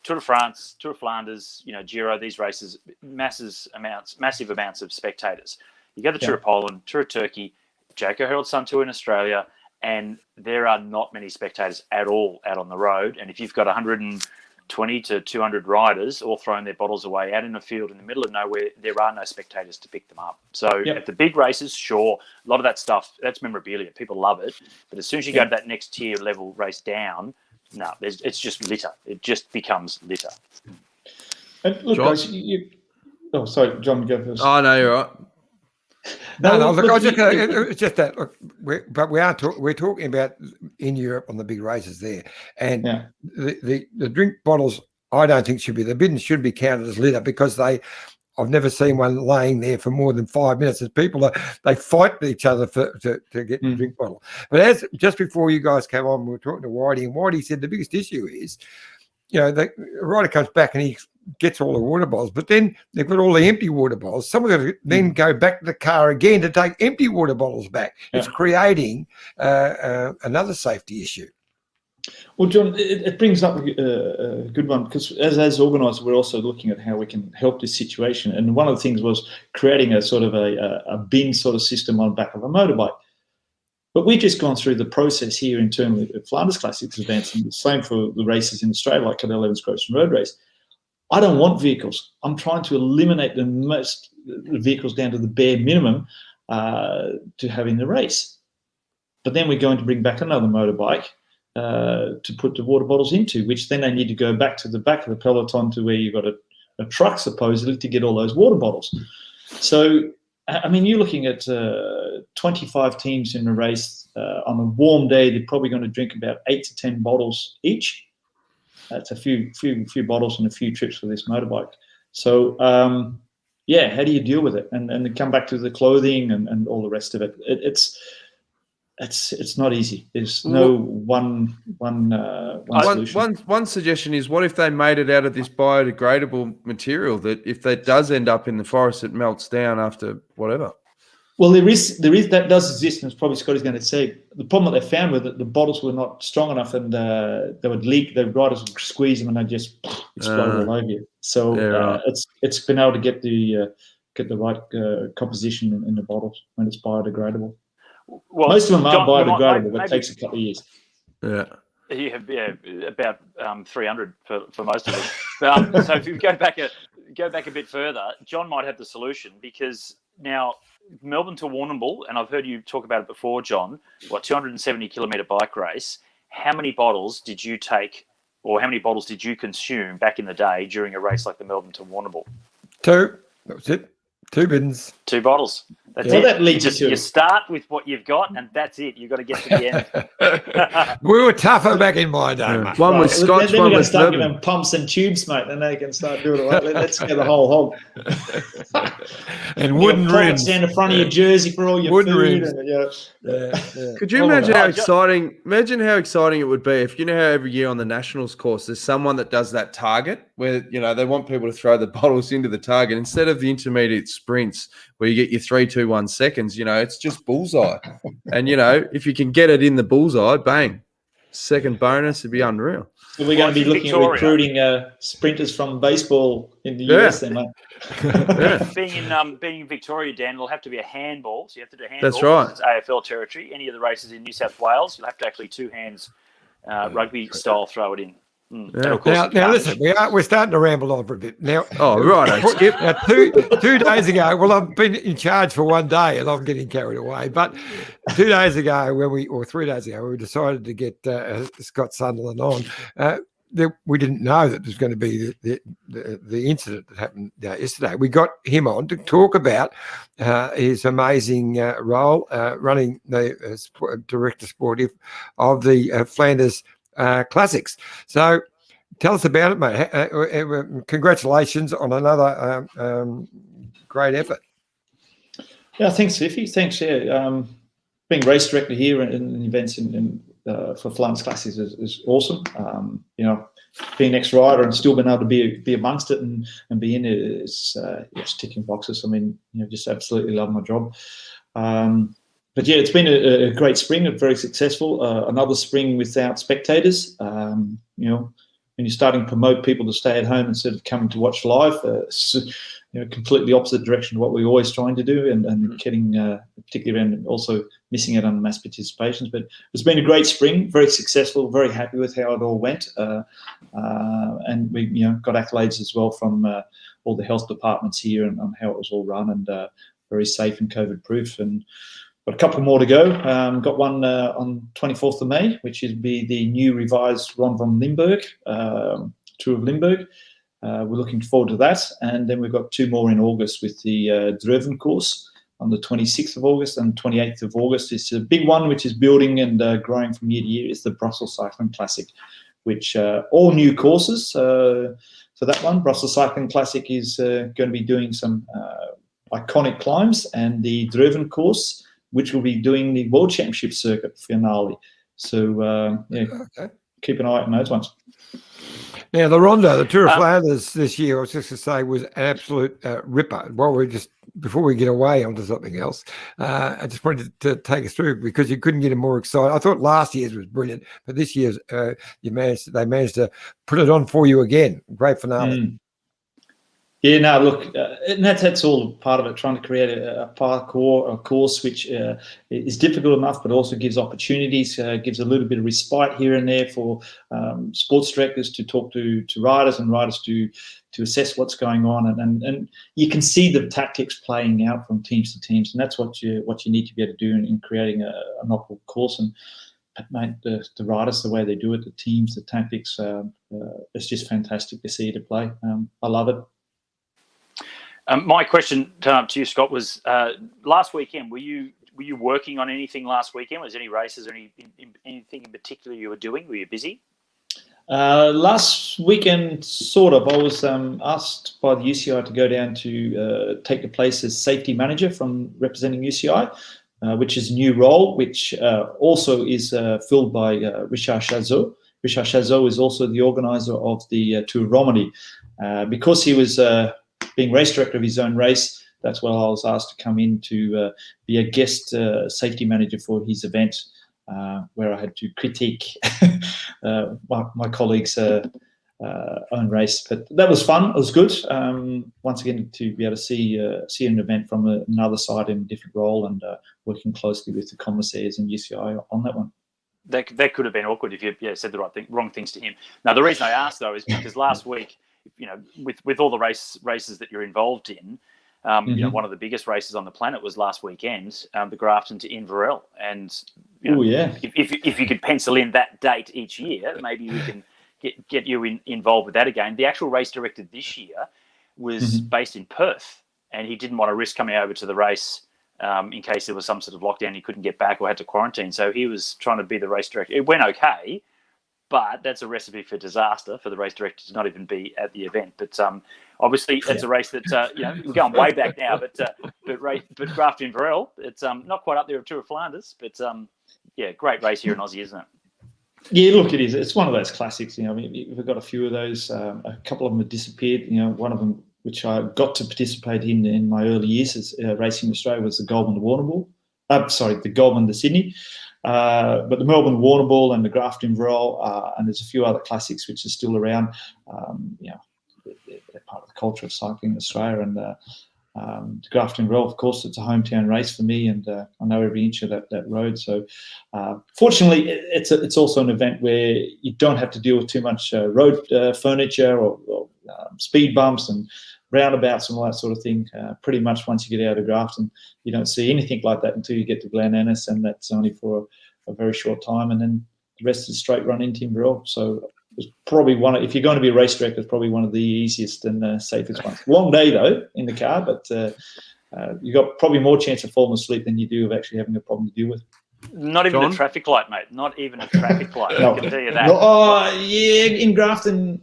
Tour de France, Tour of Flanders, Giro, these races, massive amounts of spectators. You go to Tour of Poland, Tour of Turkey, Jayco Herald Sun Tour in Australia, and there are not many spectators at all out on the road. And if you've got 120 to 200 riders all throwing their bottles away out in a field in the middle of nowhere, there are no spectators to pick them up. So at the big races, sure, a lot of that stuff, that's memorabilia. People love it. But as soon as you go to that next tier level race down, no, it's just litter. It just becomes litter. And look, John? guys, oh, sorry, John, go first. Oh, no, you're right. No, look, it's just that. Look, we're talking about in Europe on the big races there, and the drink bottles. I don't think the bins should be counted as litter because I've never seen one laying there for more than 5 minutes. As people they fight with each other to get the drink bottle. But just before you guys came on, we were talking to Whitey, and Whitey said the biggest issue is, the rider comes back and he gets all the water bottles, but then they've got all the empty water bottles. Some of them then go back to the car again to take empty water bottles back. It's creating another safety issue. Well, John, it brings up a good one because as organisers, we're also looking at how we can help this situation. And one of the things was creating a sort of a bin sort of system on the back of a motorbike. But we've just gone through the process here internally at Flanders Classics events, and the same for the races in Australia, like Cadel Evans Gross and Road Race. I don't want vehicles. I'm trying to eliminate the vehicles down to the bare minimum to have in the race. But then we're going to bring back another motorbike to put the water bottles into, which then they need to go back to the back of the peloton to where you've got a truck supposedly to get all those water bottles. So, I mean, you're looking at 25 teams in a race. On a warm day, they're probably going to drink about 8 to 10 bottles each. That's a few bottles and a few trips for this motorbike. So, how do you deal with it? And then come back to the clothing and all the rest of it. It's not easy. There's no one solution. One suggestion is, what if they made it out of this biodegradable material that if that does end up in the forest, it melts down after whatever? Well, there is that does exist, and it's probably Scotty's going to say the problem that they found was that the bottles were not strong enough, and they would leak. The riders would squeeze them, and they just explode all over you. So it's been able to get the right composition in the bottles when it's biodegradable. Well, most of them are biodegradable, but it takes a couple of years. About 300 for most of them. So if you go back a bit further, John might have the solution, because now Melbourne to Warrnambool, and I've heard you talk about it before, John, 270 kilometre bike race. How many bottles did you take, or how many bottles did you consume back in the day during a race like the Melbourne to Warrnambool? 2. That was it. 2 bins. 2 bottles. That's it. That leads you start with what you've got, and that's it. You've got to get to the end. We were tougher back in my day, mate. One was Scotch, then one we're going to was start bourbon. giving pumps and tubes, mate, and they can start doing it. Right? Let's get the whole hog. And wooden rims down the front of your jersey for all your wooden food. rims. Could you imagine how exciting? Imagine how exciting it would be if, how every year on the Nationals course there's someone that does that target where they want people to throw the bottles into the target instead of the intermediate sprints where you get your 3, 2, 1 seconds. It's just bullseye, and if you can get it in the bullseye, bang, second bonus, it'd be unreal. So we're going to be looking at recruiting sprinters from baseball in the US then, mate. Being in Victoria, Dan, it'll have to be a handball. So you have to do handball. That's right. It's AFL territory. Any of the races in New South Wales, you'll have to actually 2 hands, rugby style, throw it in. Now listen, we're starting to ramble on for a bit. Now, Skip. Now, 2 days ago, well, I've been in charge for 1 day, and I'm getting carried away. But 2 days ago, 3 days ago, we decided to get Scott Sunderland on. we didn't know that there's going to be the incident that happened yesterday. We got him on to talk about his amazing role running the director sportive of the Flanders Classics. So tell us about it, mate. Congratulations on another great effort. Yeah, thanks, Iffy. Thanks. Yeah, being race director here in events for Flanders Classics is awesome. Being ex-rider and still being able to be amongst it and be in it is ticking boxes. I mean, just absolutely love my job. But yeah, it's been a great spring, very successful. Another spring without spectators. When you're starting to promote people to stay at home instead of coming to watch live, it's completely opposite direction of what we're always trying to do, and getting particularly around also missing out on mass participations. But it's been a great spring, very successful, very happy with how it all went, and we got accolades as well from all the health departments here and on how it was all run, and very safe and COVID proof. And got a couple more to go. Got one on 24th of May, which is be the new revised Ron van Limburg, Tour of Limburg. We're looking forward to that. And then we've got two more in August with the Druven course on the 26th of August and 28th of August. It's a big one, which is building and growing from year to year. It's the Brussels Cycling Classic, which all new courses. So that one, Brussels Cycling Classic, is going to be doing some iconic climbs, and the Druven course, which will be doing the World Championship circuit finale. So keep an eye on those ones. Now, the Rondo, the Tour of Flanders this year, I was just going to say, was an absolute ripper. Before we get away onto something else, I just wanted to take us through, because you couldn't get it more excited. I thought last year's was brilliant, but this year's they managed to put it on for you again. Great finale. Yeah, no, look, and that's all part of it, trying to create a parcours, a course which is difficult enough, but also gives opportunities, gives a little bit of respite here and there for sports directors to talk to riders, and riders to assess what's going on, and you can see the tactics playing out from teams to teams, and that's what you need to be able to do in creating an optimal course. And mate, the riders, the way they do it, the teams, the tactics, it's just fantastic to see it play. I love it. My question to you, Scott, was last weekend. Were you working on anything last weekend? Was there any races or anything in particular you were doing? Were you busy? Last weekend, sort of. I was asked by the UCI to go down to take the place as safety manager from representing UCI, which is a new role, which also is filled by Richard Chazot. Richard Chazot is also the organizer of the Tour of Romandie. Because he was being race director of his own race, that's why I was asked to come in to be a guest safety manager for his event, where I had to critique my colleagues' own race. But that was fun. It was good. Once again, to be able to see an event from another side in a different role, and working closely with the commissaires and UCI on that one. That could have been awkward if you said the wrong things to him. Now, the reason I asked, though, is because last week, with all the races that you're involved in, one of the biggest races on the planet was last weekend, the Grafton to Inverell. And if you could pencil in that date each year, maybe we can get you involved with that again. The actual race director this year was based in Perth, and he didn't want to risk coming over to the race in case there was some sort of lockdown, he couldn't get back or had to quarantine. So he was trying to be the race director. It went okay, but that's a recipe for disaster for the race director to not even be at the event. But obviously, it's a race that we're going way back now. But Grafton Inverell, it's not quite up there with Tour of Flanders. But great race here in Aussie, isn't it? Yeah, look, it is. It's one of those classics. I mean, we've got a few of those. A couple of them have disappeared. One of them, which I got to participate in my early years as racing in Australia, was the Goulburn to Warrnambool. The Goulburn to Sydney. But the Melbourne Warrnambool and the Grafton Inverell, and there's a few other classics which are still around. They're part of the culture of cycling in Australia. And the Grafton Inverell, of course, it's a hometown race for me, and I know every inch of that road. So, fortunately, it's also an event where you don't have to deal with too much road furniture or speed bumps and roundabouts and all that sort of thing. Pretty much once you get out of Grafton, you don't see anything like that until you get to Glen Annis, and that's only for a very short time, and then the rest is straight run into Inverell. So was probably if you're going to be a race director, it's probably one of the easiest and safest ones. Long day though in the car, but you got probably more chance of falling asleep than you do of actually having a problem to deal with. Not even John? a traffic light, mate. Not even a traffic light. No. I can tell you that. No, yeah, in Grafton,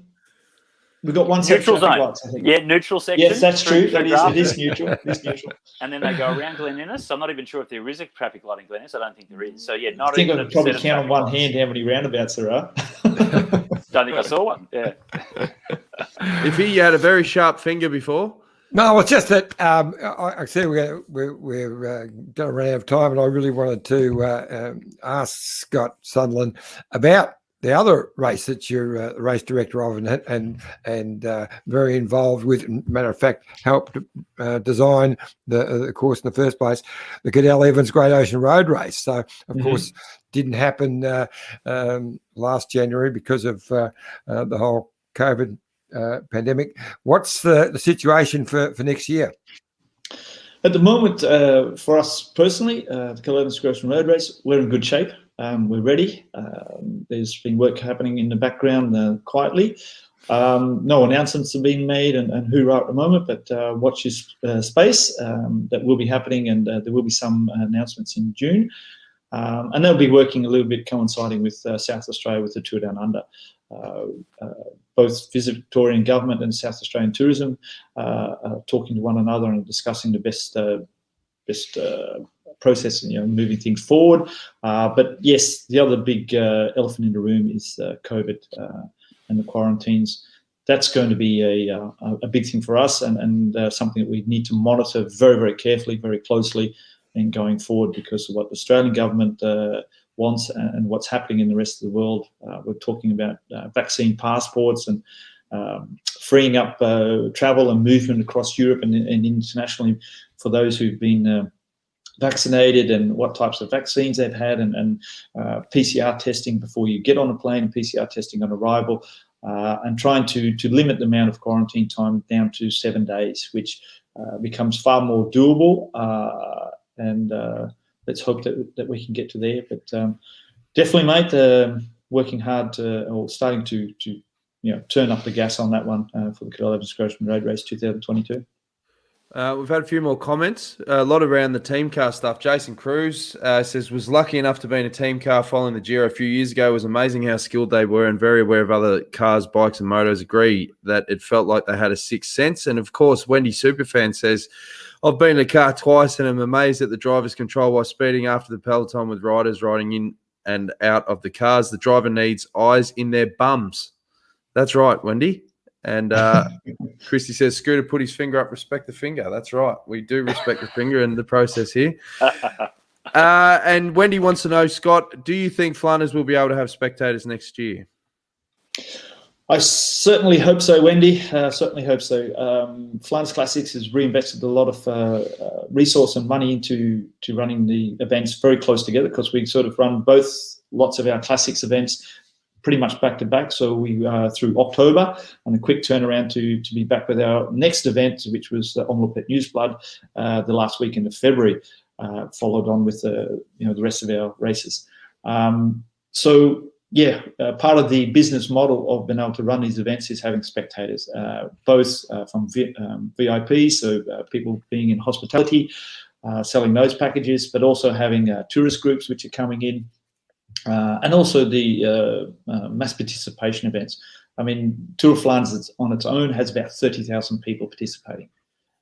we've got one set of Neutral traffic zone. lights, I think. Yeah, neutral section. Yes, that's true. It Grafton. is neutral. It is neutral. And then they go around Glen Innes. I'm not even sure if there is a traffic light in Glen Innes. I don't think there is. So, yeah, I not think even I a could probably set of count on traffic one lights. hand how many roundabouts there are. Don't think I saw one. Yeah. If he had a very sharp finger before, No, it's just that I said we're going to run out of time, and I really wanted to ask Scott Sunderland about the other race that you're the race director of and very involved with. Matter of fact, helped design the course in the first place, the Cadell Evans Great Ocean Road Race. So, of course, didn't happen last January because of the whole COVID pandemic. What's the situation for next year? At the moment, for us personally, the Cadell Evans Great Ocean Road Race, we're in good shape. We're ready. There's been work happening in the background quietly. No announcements have been made and hoorah at the moment, but watch this space. That will be happening, and there will be some announcements in June. And they'll be working a little bit coinciding with South Australia with the Tour Down Under. Both Victorian Government and South Australian Tourism are talking to one another and discussing the best process, moving things forward. But yes, the other big elephant in the room is COVID and the quarantines. That's going to be a big thing for us and something that we need to monitor very, very carefully, very closely, and going forward because of what the Australian government wants and what's happening in the rest of the world. We're talking about vaccine passports and freeing up travel and movement across Europe and internationally for those who've been vaccinated and what types of vaccines they've had and PCR testing before you get on a plane and PCR testing on arrival and trying to limit the amount of quarantine time down to 7 days, which becomes far more doable and let's hope that we can get to there. But definitely, mate, working hard or starting to turn up the gas on that one for the Cadell Evans Great Ocean Road Race 2022. We've had a few more comments, a lot around the team car stuff. Jason Cruz says, was lucky enough to be in a team car following the Giro a few years ago. It was amazing how skilled they were and very aware of other cars, bikes and motos. Agree that it felt like they had a sixth sense. And of course, Wendy Superfan says, I've been in a car twice and I'm amazed at the driver's control while speeding after the peloton with riders riding in and out of the cars. The driver needs eyes in their bums. That's right, Wendy. And Christy says, Scooter put his finger up, respect the finger. That's right. We do respect the finger in the process here. And Wendy wants to know, Scott, do you think Flanders will be able to have spectators next year? I certainly hope so, Wendy. Certainly hope so. Flanders Classics has reinvested a lot of resource and money into running the events very close together because we sort of run both lots of our classics events pretty much back to back. So we through October and a quick turnaround to be back with our next event, which was Omloop et Nieuwsblad, the last weekend of February, followed on with the rest of our races. So yeah, part of the business model of being able to run these events is having spectators, both from VIPs, so people being in hospitality, selling those packages, but also having tourist groups which are coming in. And also the mass participation events. I mean, Tour of Flanders on its own has about 30,000 people participating.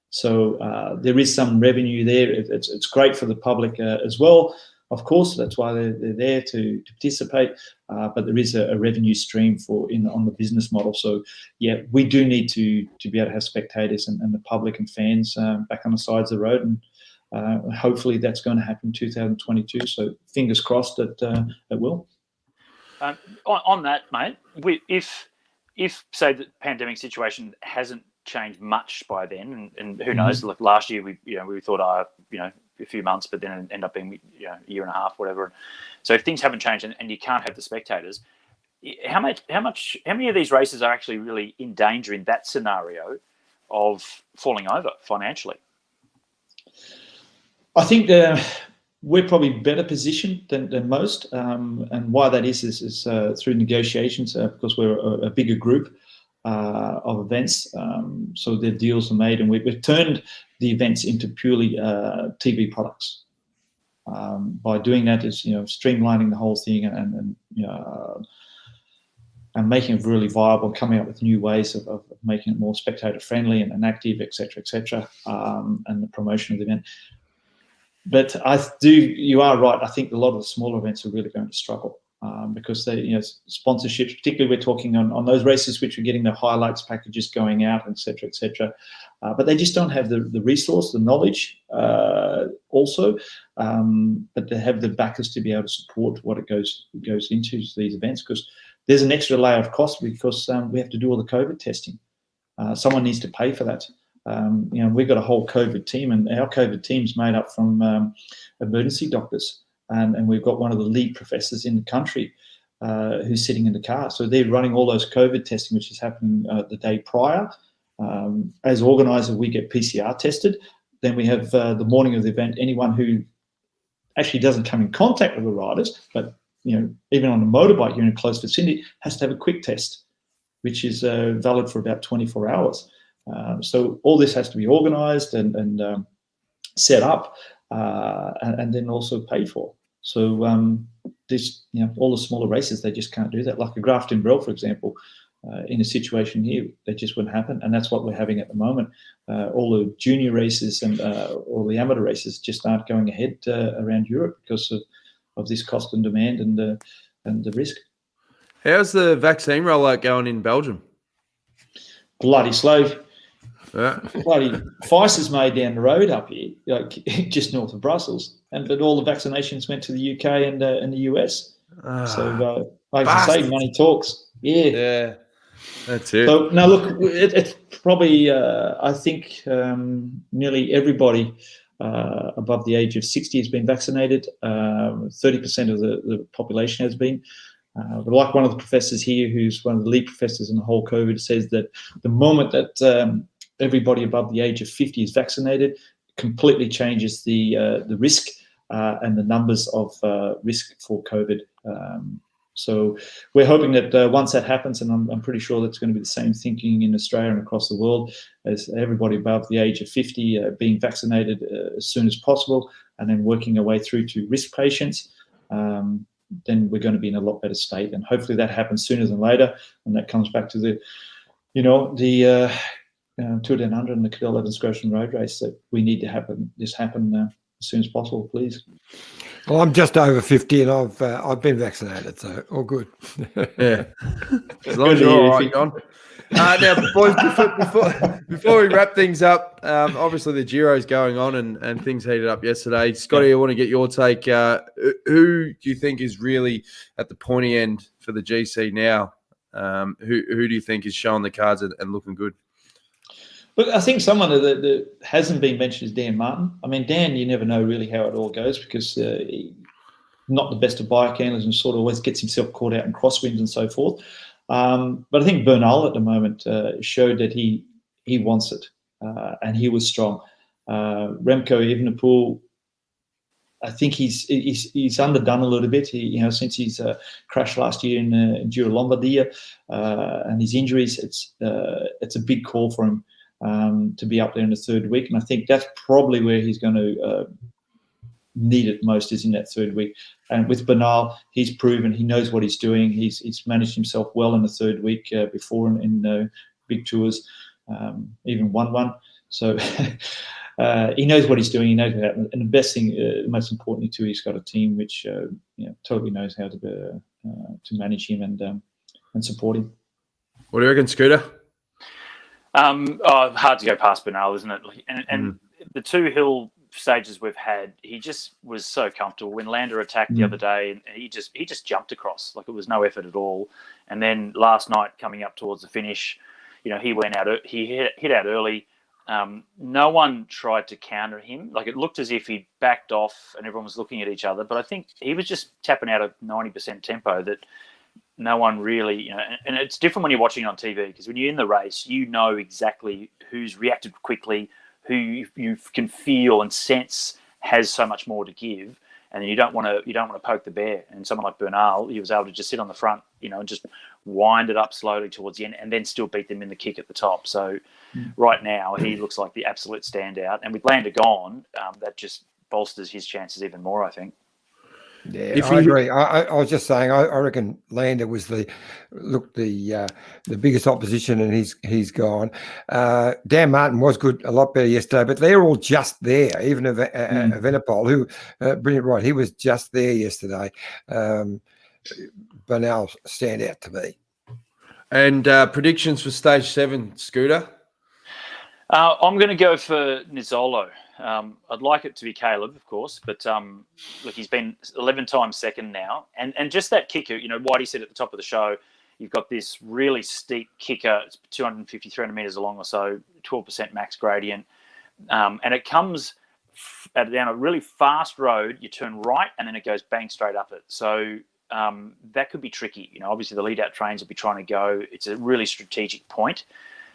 So there is some revenue there. It's great for the public as well. Of course, that's why they're there to participate. But there is a revenue stream on the business model. So yeah, we do need to be able to have spectators and the public and fans back on the sides of the road. And hopefully that's going to happen in 2022. So fingers crossed that it will. On that, mate, if say the pandemic situation hasn't changed much by then, and who knows? Like last year, we thought a few months, but then it ended up being a year and a half, whatever. So if things haven't changed and you can't have the spectators, how many of these races are actually really in danger in that scenario of falling over financially? I think we're probably better positioned than most, and why that is through negotiations, because we're a bigger group of events. So the deals are made, and we've turned the events into purely TV products. By doing that, is streamlining the whole thing and making it really viable, coming up with new ways of making it more spectator friendly and active, etc., and the promotion of the event. But you are right. I think a lot of the smaller events are really going to struggle because they, sponsorships, particularly we're talking on those races which are getting the highlights packages going out, etc. But they just don't have the resource, the knowledge also, but they have the backers to be able to support what it goes into these events, because there's an extra layer of cost because we have to do all the COVID testing. Someone needs to pay for that. We've got a whole COVID team, and our COVID team's made up from emergency doctors, and we've got one of the lead professors in the country who's sitting in the car. So they're running all those COVID testing, which is happening the day prior. As organizer, we get PCR tested. Then we have the morning of the event, anyone who actually doesn't come in contact with the riders, but even on a motorbike, you're in a close vicinity, has to have a quick test, which is valid for about 24 hours. So all this has to be organised and set up, and then also paid for. So this, all the smaller races, they just can't do that. Like a Grafton Brell, for example, in a situation here, that just wouldn't happen, and that's what we're having at the moment. All the junior races and all the amateur races just aren't going ahead around Europe because of this cost and demand and the risk. How's the vaccine rollout going in Belgium? Bloody slow. Yeah. Bloody Pfizer's made down the road up here, like just north of Brussels, but all the vaccinations went to the UK and the US. So, like I say, money talks. Yeah, that's it. So now look, it's probably I think nearly everybody above the age of 60 has been vaccinated. 30% of the population has been. But like one of the professors here, who's one of the lead professors in the whole COVID, says that the moment that everybody above the age of 50 is vaccinated, completely changes the risk and the numbers of risk for COVID. So we're hoping that once that happens, and I'm pretty sure that's going to be the same thinking in Australia and across the world, as everybody above the age of 50 being vaccinated as soon as possible, and then working our way through to risk patients, then we're going to be in a lot better state. And hopefully that happens sooner than later, and that comes back to the Tour Down Under and the Cadel Evans Grosjean Road Race, that we need to happen as soon as possible, please. Well, I'm just over 50 and I've been vaccinated, so all good. Yeah, as long as you're all right, John. Now, boys, before we wrap things up, obviously the Giro's going on and things heated up yesterday. Scotty, I want to get your take. Who do you think is really at the pointy end for the GC now? Who do you think is showing the cards and looking good? Look, I think someone that hasn't been mentioned is Dan Martin. I mean, Dan, you never know really how it all goes, because he's not the best of bike handlers and sort of always gets himself caught out in crosswinds and so forth. But I think Bernal at the moment showed that he wants it, and he was strong. Remco Evenepoel, I think he's underdone a little bit. Since his crash last year in Giro Lombardia and his injuries, it's a big call for him to be up there in the third week, and I think that's probably where he's going to need it most, is in that third week. And with Bernal, he's proven he knows what he's doing. He's managed himself well in the third week before in big tours, even won one. So he knows what he's doing. He knows what happens. And the best thing, most importantly too, he's got a team which totally knows how to manage him and support him. What do you reckon, Scooter? Hard to go past Bernal, isn't it? And the two hill stages we've had, he just was so comfortable. When Lander attacked the other day, and he just jumped across, like it was no effort at all. And then last night, coming up towards the finish, he went out. He hit out early. No one tried to counter him. Like, it looked as if he backed off, and everyone was looking at each other. But I think he was just tapping out a 90% tempo that no one really, and it's different when you're watching on TV, because when you're in the race, you know exactly who's reacted quickly, who you can feel and sense has so much more to give. and then you don't want to poke the bear. And someone like Bernal, he was able to just sit on the front, and just wind it up slowly towards the end, and then still beat them in the kick at the top. So right now he looks like the absolute standout, and with Lander gone, that just bolsters his chances even more, I think. Yeah, I agree. I was just saying, I reckon Lander was the biggest opposition, and he's gone. Dan Martin was good, a lot better yesterday, but they're all just there. Even Evenepoel, who brilliant, right? He was just there yesterday. Bernal stand out to me. And predictions for stage 7, Scooter? I'm going to go for Nizzolo. I'd like it to be Caleb, of course, but look, he's been 11 times second now, and just that kicker. Whitey said at the top of the show, you've got this really steep kicker, it's 250, 300 meters along or so, 12% max gradient, and it comes down a really fast road. You turn right, and then it goes bang straight up it. So that could be tricky. Obviously the lead-out trains will be trying to go. It's a really strategic point.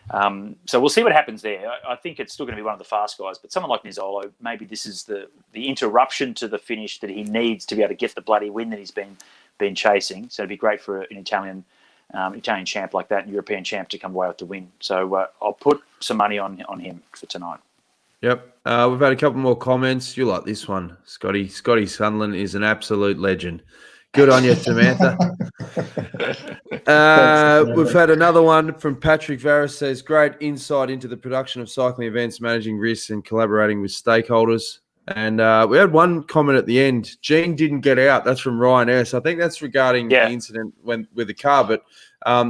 So we'll see what happens there. I think it's still going to be one of the fast guys, but someone like Nizzolo, maybe this is the interruption to the finish that he needs to be able to get the bloody win that he's been chasing. So it'd be great for an Italian champ like that, and European champ, to come away with the win. So I'll put some money on him for tonight. Yep. We've had a couple more comments. You like this one, Scotty. Scotty Sunderland is an absolute legend. Good on you, Samantha. We've had another one from Patrick Varus, says, great insight into the production of cycling events, managing risks and collaborating with stakeholders. And we had one comment at the end. Gene didn't get out. That's from Ryan S. I think that's regarding the incident with the car, but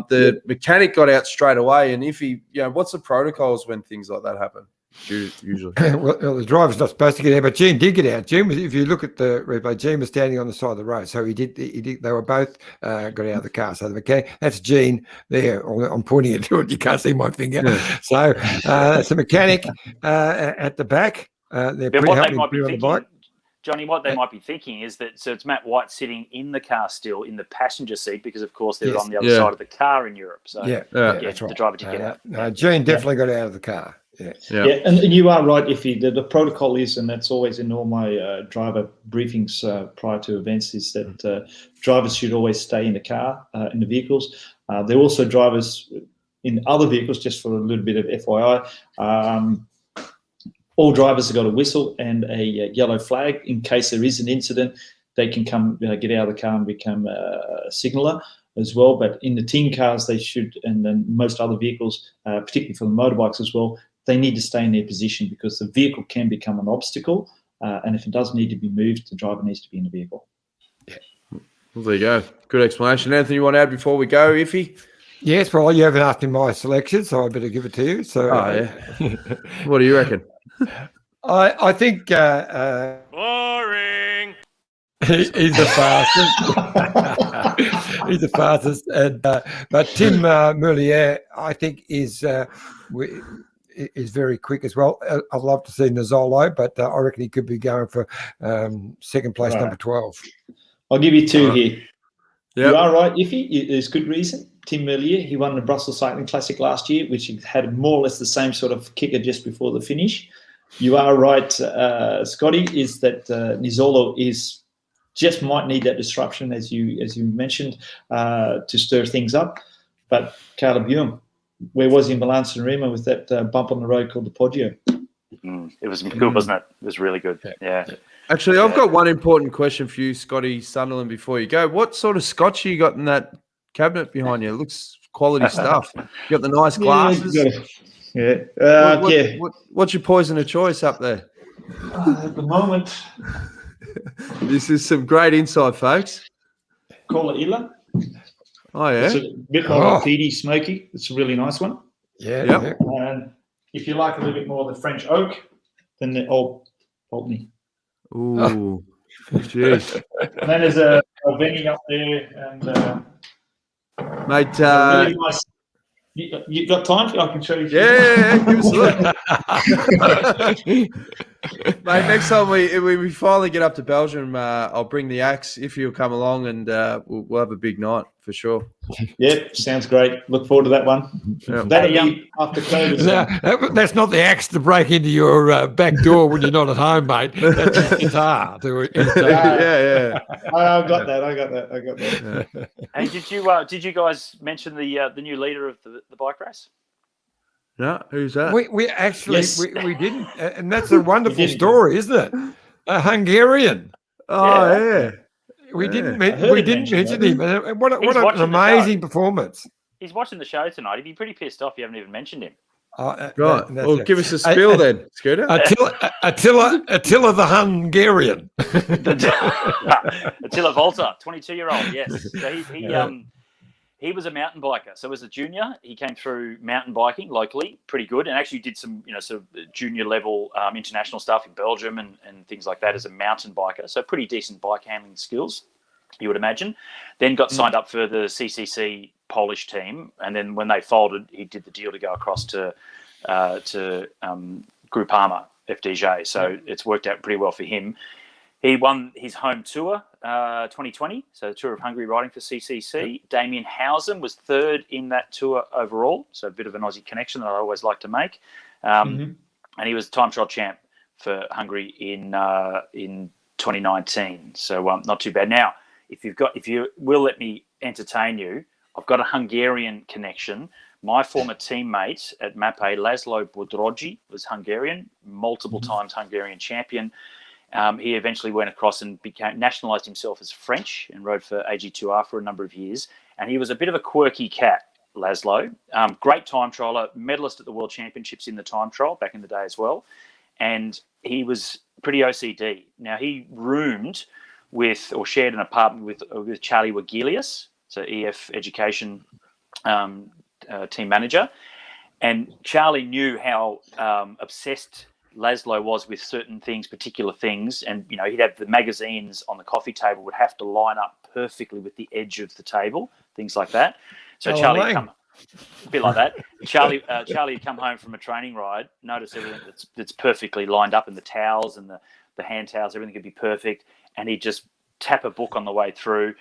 the mechanic got out straight away. And if he, what's the protocols when things like that happen? Usually. Well, the driver's not supposed to get out, but Gene did get out. Gene was, if you look at the replay, Gene was standing on the side of the road, so he did. They were both got out of the car. So the mechanic, that's Gene there. I'm pointing it to it. You can't see my finger. Yeah. So it's a mechanic at the back. They're pretty happy to be on the bike. Johnny, what they might be thinking is that it's Matt White sitting in the car still in the passenger seat, because of course they're on the other side of the car in Europe. So that's right. The driver did get out. No, Gene definitely got out of the car. Yeah, and you are right, Iffy. The protocol is, and that's always in all my driver briefings prior to events, is that drivers should always stay in the car, in the vehicles. There are also drivers in other vehicles, just for a little bit of FYI. All drivers have got a whistle and a yellow flag. In case there is an incident, they can come, get out of the car and become a signaller as well. But in the team cars, they should, and then most other vehicles, particularly for the motorbikes as well, they need to stay in their position, because the vehicle can become an obstacle. And if it does need to be moved, the driver needs to be in the vehicle. Yeah. Well, there you go. Good explanation. Anthony, you want to add before we go, Iffy? Yes, well, you haven't asked me my selection, so I better give it to you. So, what do you reckon? I think boring. He's the fastest. He's the fastest, and but Tim Merlier, I think, is very quick as well. I'd love to see Nizzolo, but I reckon he could be going for second place, number 12. I'll give you two here. Yep. You are right, Iffy. There's good reason. Tim Merlier, he won the Brussels Cycling Classic last year, which had more or less the same sort of kicker just before the finish. You are right, Scotty, is that Nizzolo just might need that disruption, as you mentioned, to stir things up. But Caleb Ewan, where was he in Milan San Remo with that bump on the road called the Poggio? It was good, wasn't it? It was really good. Yeah. Actually, I've got one important question for you, Scotty Sunderland, before you go. What sort of scotch you got in that cabinet behind you? It looks quality stuff. You got the nice glasses. What's your poison of choice up there? At the moment, this is some great insight, folks. Cola Ila. Oh yeah, it's a bit more peaty, smoky. It's a really nice one. Yeah. And if you like a little bit more of the French oak, then the old Pulteney. Ooh, jeez. And then there's a Benny up there, and mate. Really nice. You got time? I can show you. Yeah, give us a look. Mate, next time we finally get up to Belgium, I'll bring the axe if you'll come along, and we'll have a big night for sure. Yep, sounds great. Look forward to that one. Yeah. That'll be after COVID. That's not the axe to break into your back door when you're not at home, mate. That's his guitar. Yeah. I got that. Yeah. And did you guys mention the new leader of the bike race? No, who's that? We actually Yes. we didn't, and that's a wonderful story, isn't it? A Hungarian. Oh yeah. We Yeah. didn't I heard him mention mention him. And what He's an watching the amazing performance. He's watching the show tonight. He'd be pretty pissed off you haven't even mentioned him. Right. Well, give us a spiel then, Scooter. Attila the Hungarian. Attila Volta, 22-year-old. Yes, so he was a mountain biker. So as a junior, he came through mountain biking locally, pretty good, and actually did some sort of junior level international stuff in Belgium and things like that as a mountain biker. So pretty decent bike handling skills, you would imagine. Then got signed up for the CCC Polish team, and then when they folded, he did the deal to go across to Groupama FDJ. So it's worked out pretty well for him. He won his home tour 2020, so the Tour of Hungary riding for CCC. Damien Housen was third in that tour overall, so a bit of an Aussie connection that I always like to make. And he was time trial champ for Hungary in 2019. So not too bad. Now, if you will let me entertain you, I've got a Hungarian connection. My former teammate at Mapei, Laszlo Bodrogi, was Hungarian, multiple times Hungarian champion. He eventually went across and nationalised himself as French and rode for AG2R for a number of years. And he was a bit of a quirky cat, Laszlo. Great time trialer, medalist at the World Championships in the time trial back in the day as well. And he was pretty OCD. Now, he roomed with or shared an apartment with Charlie Wagelius, so EF Education team manager. And Charlie knew how obsessed Laszlo was with certain things, particular things, and he'd have the magazines on the coffee table would have to line up perfectly with the edge of the table, things like that. So Charlie would come a bit like that. Charlie would come home from a training ride, notice everything that's perfectly lined up, and the towels and the hand towels, everything could be perfect, and he'd just tap a book on the way through,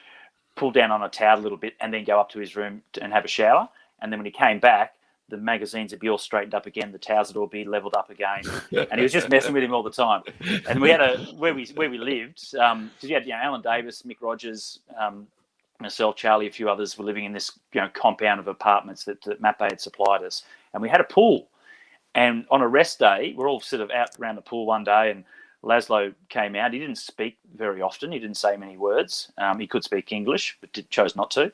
pull down on a towel a little bit, and then go up to his room and have a shower. And then when he came back, the magazines would be all straightened up again, the towels would all be leveled up again, and he was just messing with him all the time. And we had where we lived, because you had Alan Davis, Mick Rogers, myself, Charlie, a few others were living in this compound of apartments that Mapei had supplied us, and we had a pool. And on a rest day, we're all sort of out around the pool one day, and Laszlo came out. He didn't speak very often. He didn't say many words. He could speak English, but chose not to.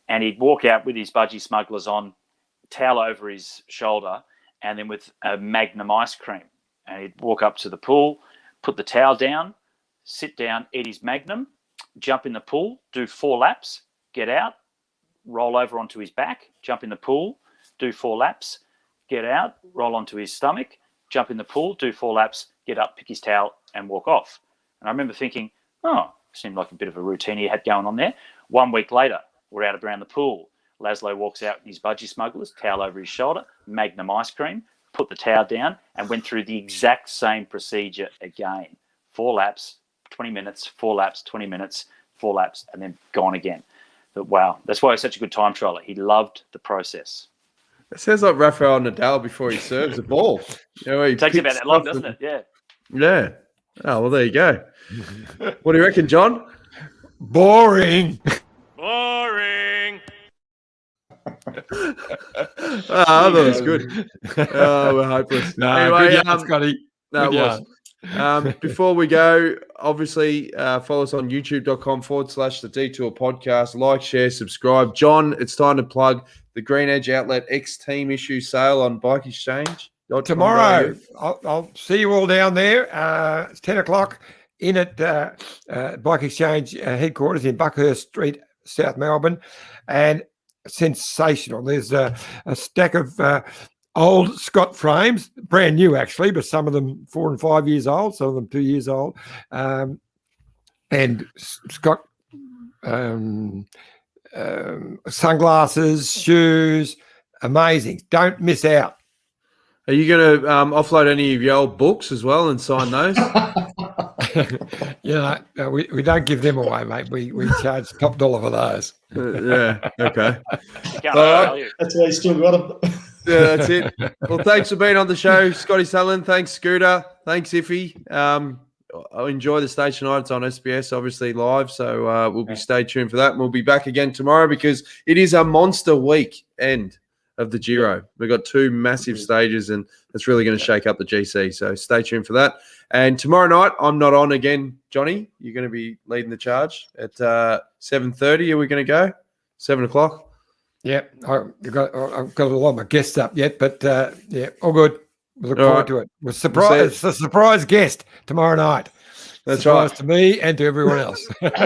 And he'd walk out with his budgie smugglers on, towel over his shoulder, and then with a Magnum ice cream. And he'd walk up to the pool, put the towel down, sit down, eat his Magnum, jump in the pool, do 4 laps, get out, roll over onto his back, jump in the pool, do 4 laps, get out, roll onto his stomach, jump in the pool, do 4 laps, get up, pick his towel, and walk off. And I remember thinking, seemed like a bit of a routine he had going on there. 1 week later, we're out around the pool. Laszlo walks out in his budgie smugglers, towel over his shoulder, Magnum ice cream, put the towel down, and went through the exact same procedure again. 4 laps, 20 minutes, 4 laps, 20 minutes, 4 laps, and then gone again. But wow, that's why he's such a good time trialer. He loved the process. It sounds like Rafael Nadal before he serves the ball. It takes about that long, doesn't it? Yeah. Yeah. Oh, well, there you go. What do you reckon, John? Boring. Boring. I thought it was good. Oh, we're hopeless. No, anyway, good yarn, Scotty. No, Good it was. Before we go, obviously, follow us on youtube.com/the Detour Podcast. Like, share, subscribe. John, it's time to plug the Green Edge Outlet X Team Issue sale on Bike Exchange. Tomorrow, I'll see you all down there. It's 10 o'clock in at Bike Exchange headquarters in Buckhurst Street, South Melbourne. And sensational. There's a stack of old Scott frames, brand new actually, but some of them 4 and 5 years old, some of them 2 years old. And Scott sunglasses, shoes, amazing. Don't miss out. Are you going to offload any of your old books as well and sign those? No, we don't give them away, mate. We charge top dollar for those. Yeah. Okay. Can't All right. tell you. That's why you still got them. Yeah, that's it. Well, thanks for being on the show, Scotty Sunderland. Thanks, Scooter. Thanks, Iffy. I enjoy the stage tonight. It's on SBS, obviously live, so we'll be stay tuned for that. And we'll be back again tomorrow because it is a monster weekend of the Giro. We've got 2 massive stages, and it's really going to shake up the GC. So stay tuned for that. And tomorrow night, I'm not on again, Johnny. You're going to be leading the charge at 7:30. Are we going to go? 7 o'clock. Yeah, I've got a lot of my guests up yet, but yeah, all good. We look forward to it. It's a surprise guest tomorrow night. That's surprise right. to me and to everyone else. Whoever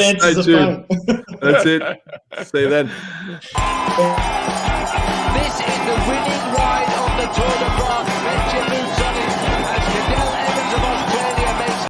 answers the phone. That's it. See you then. This is the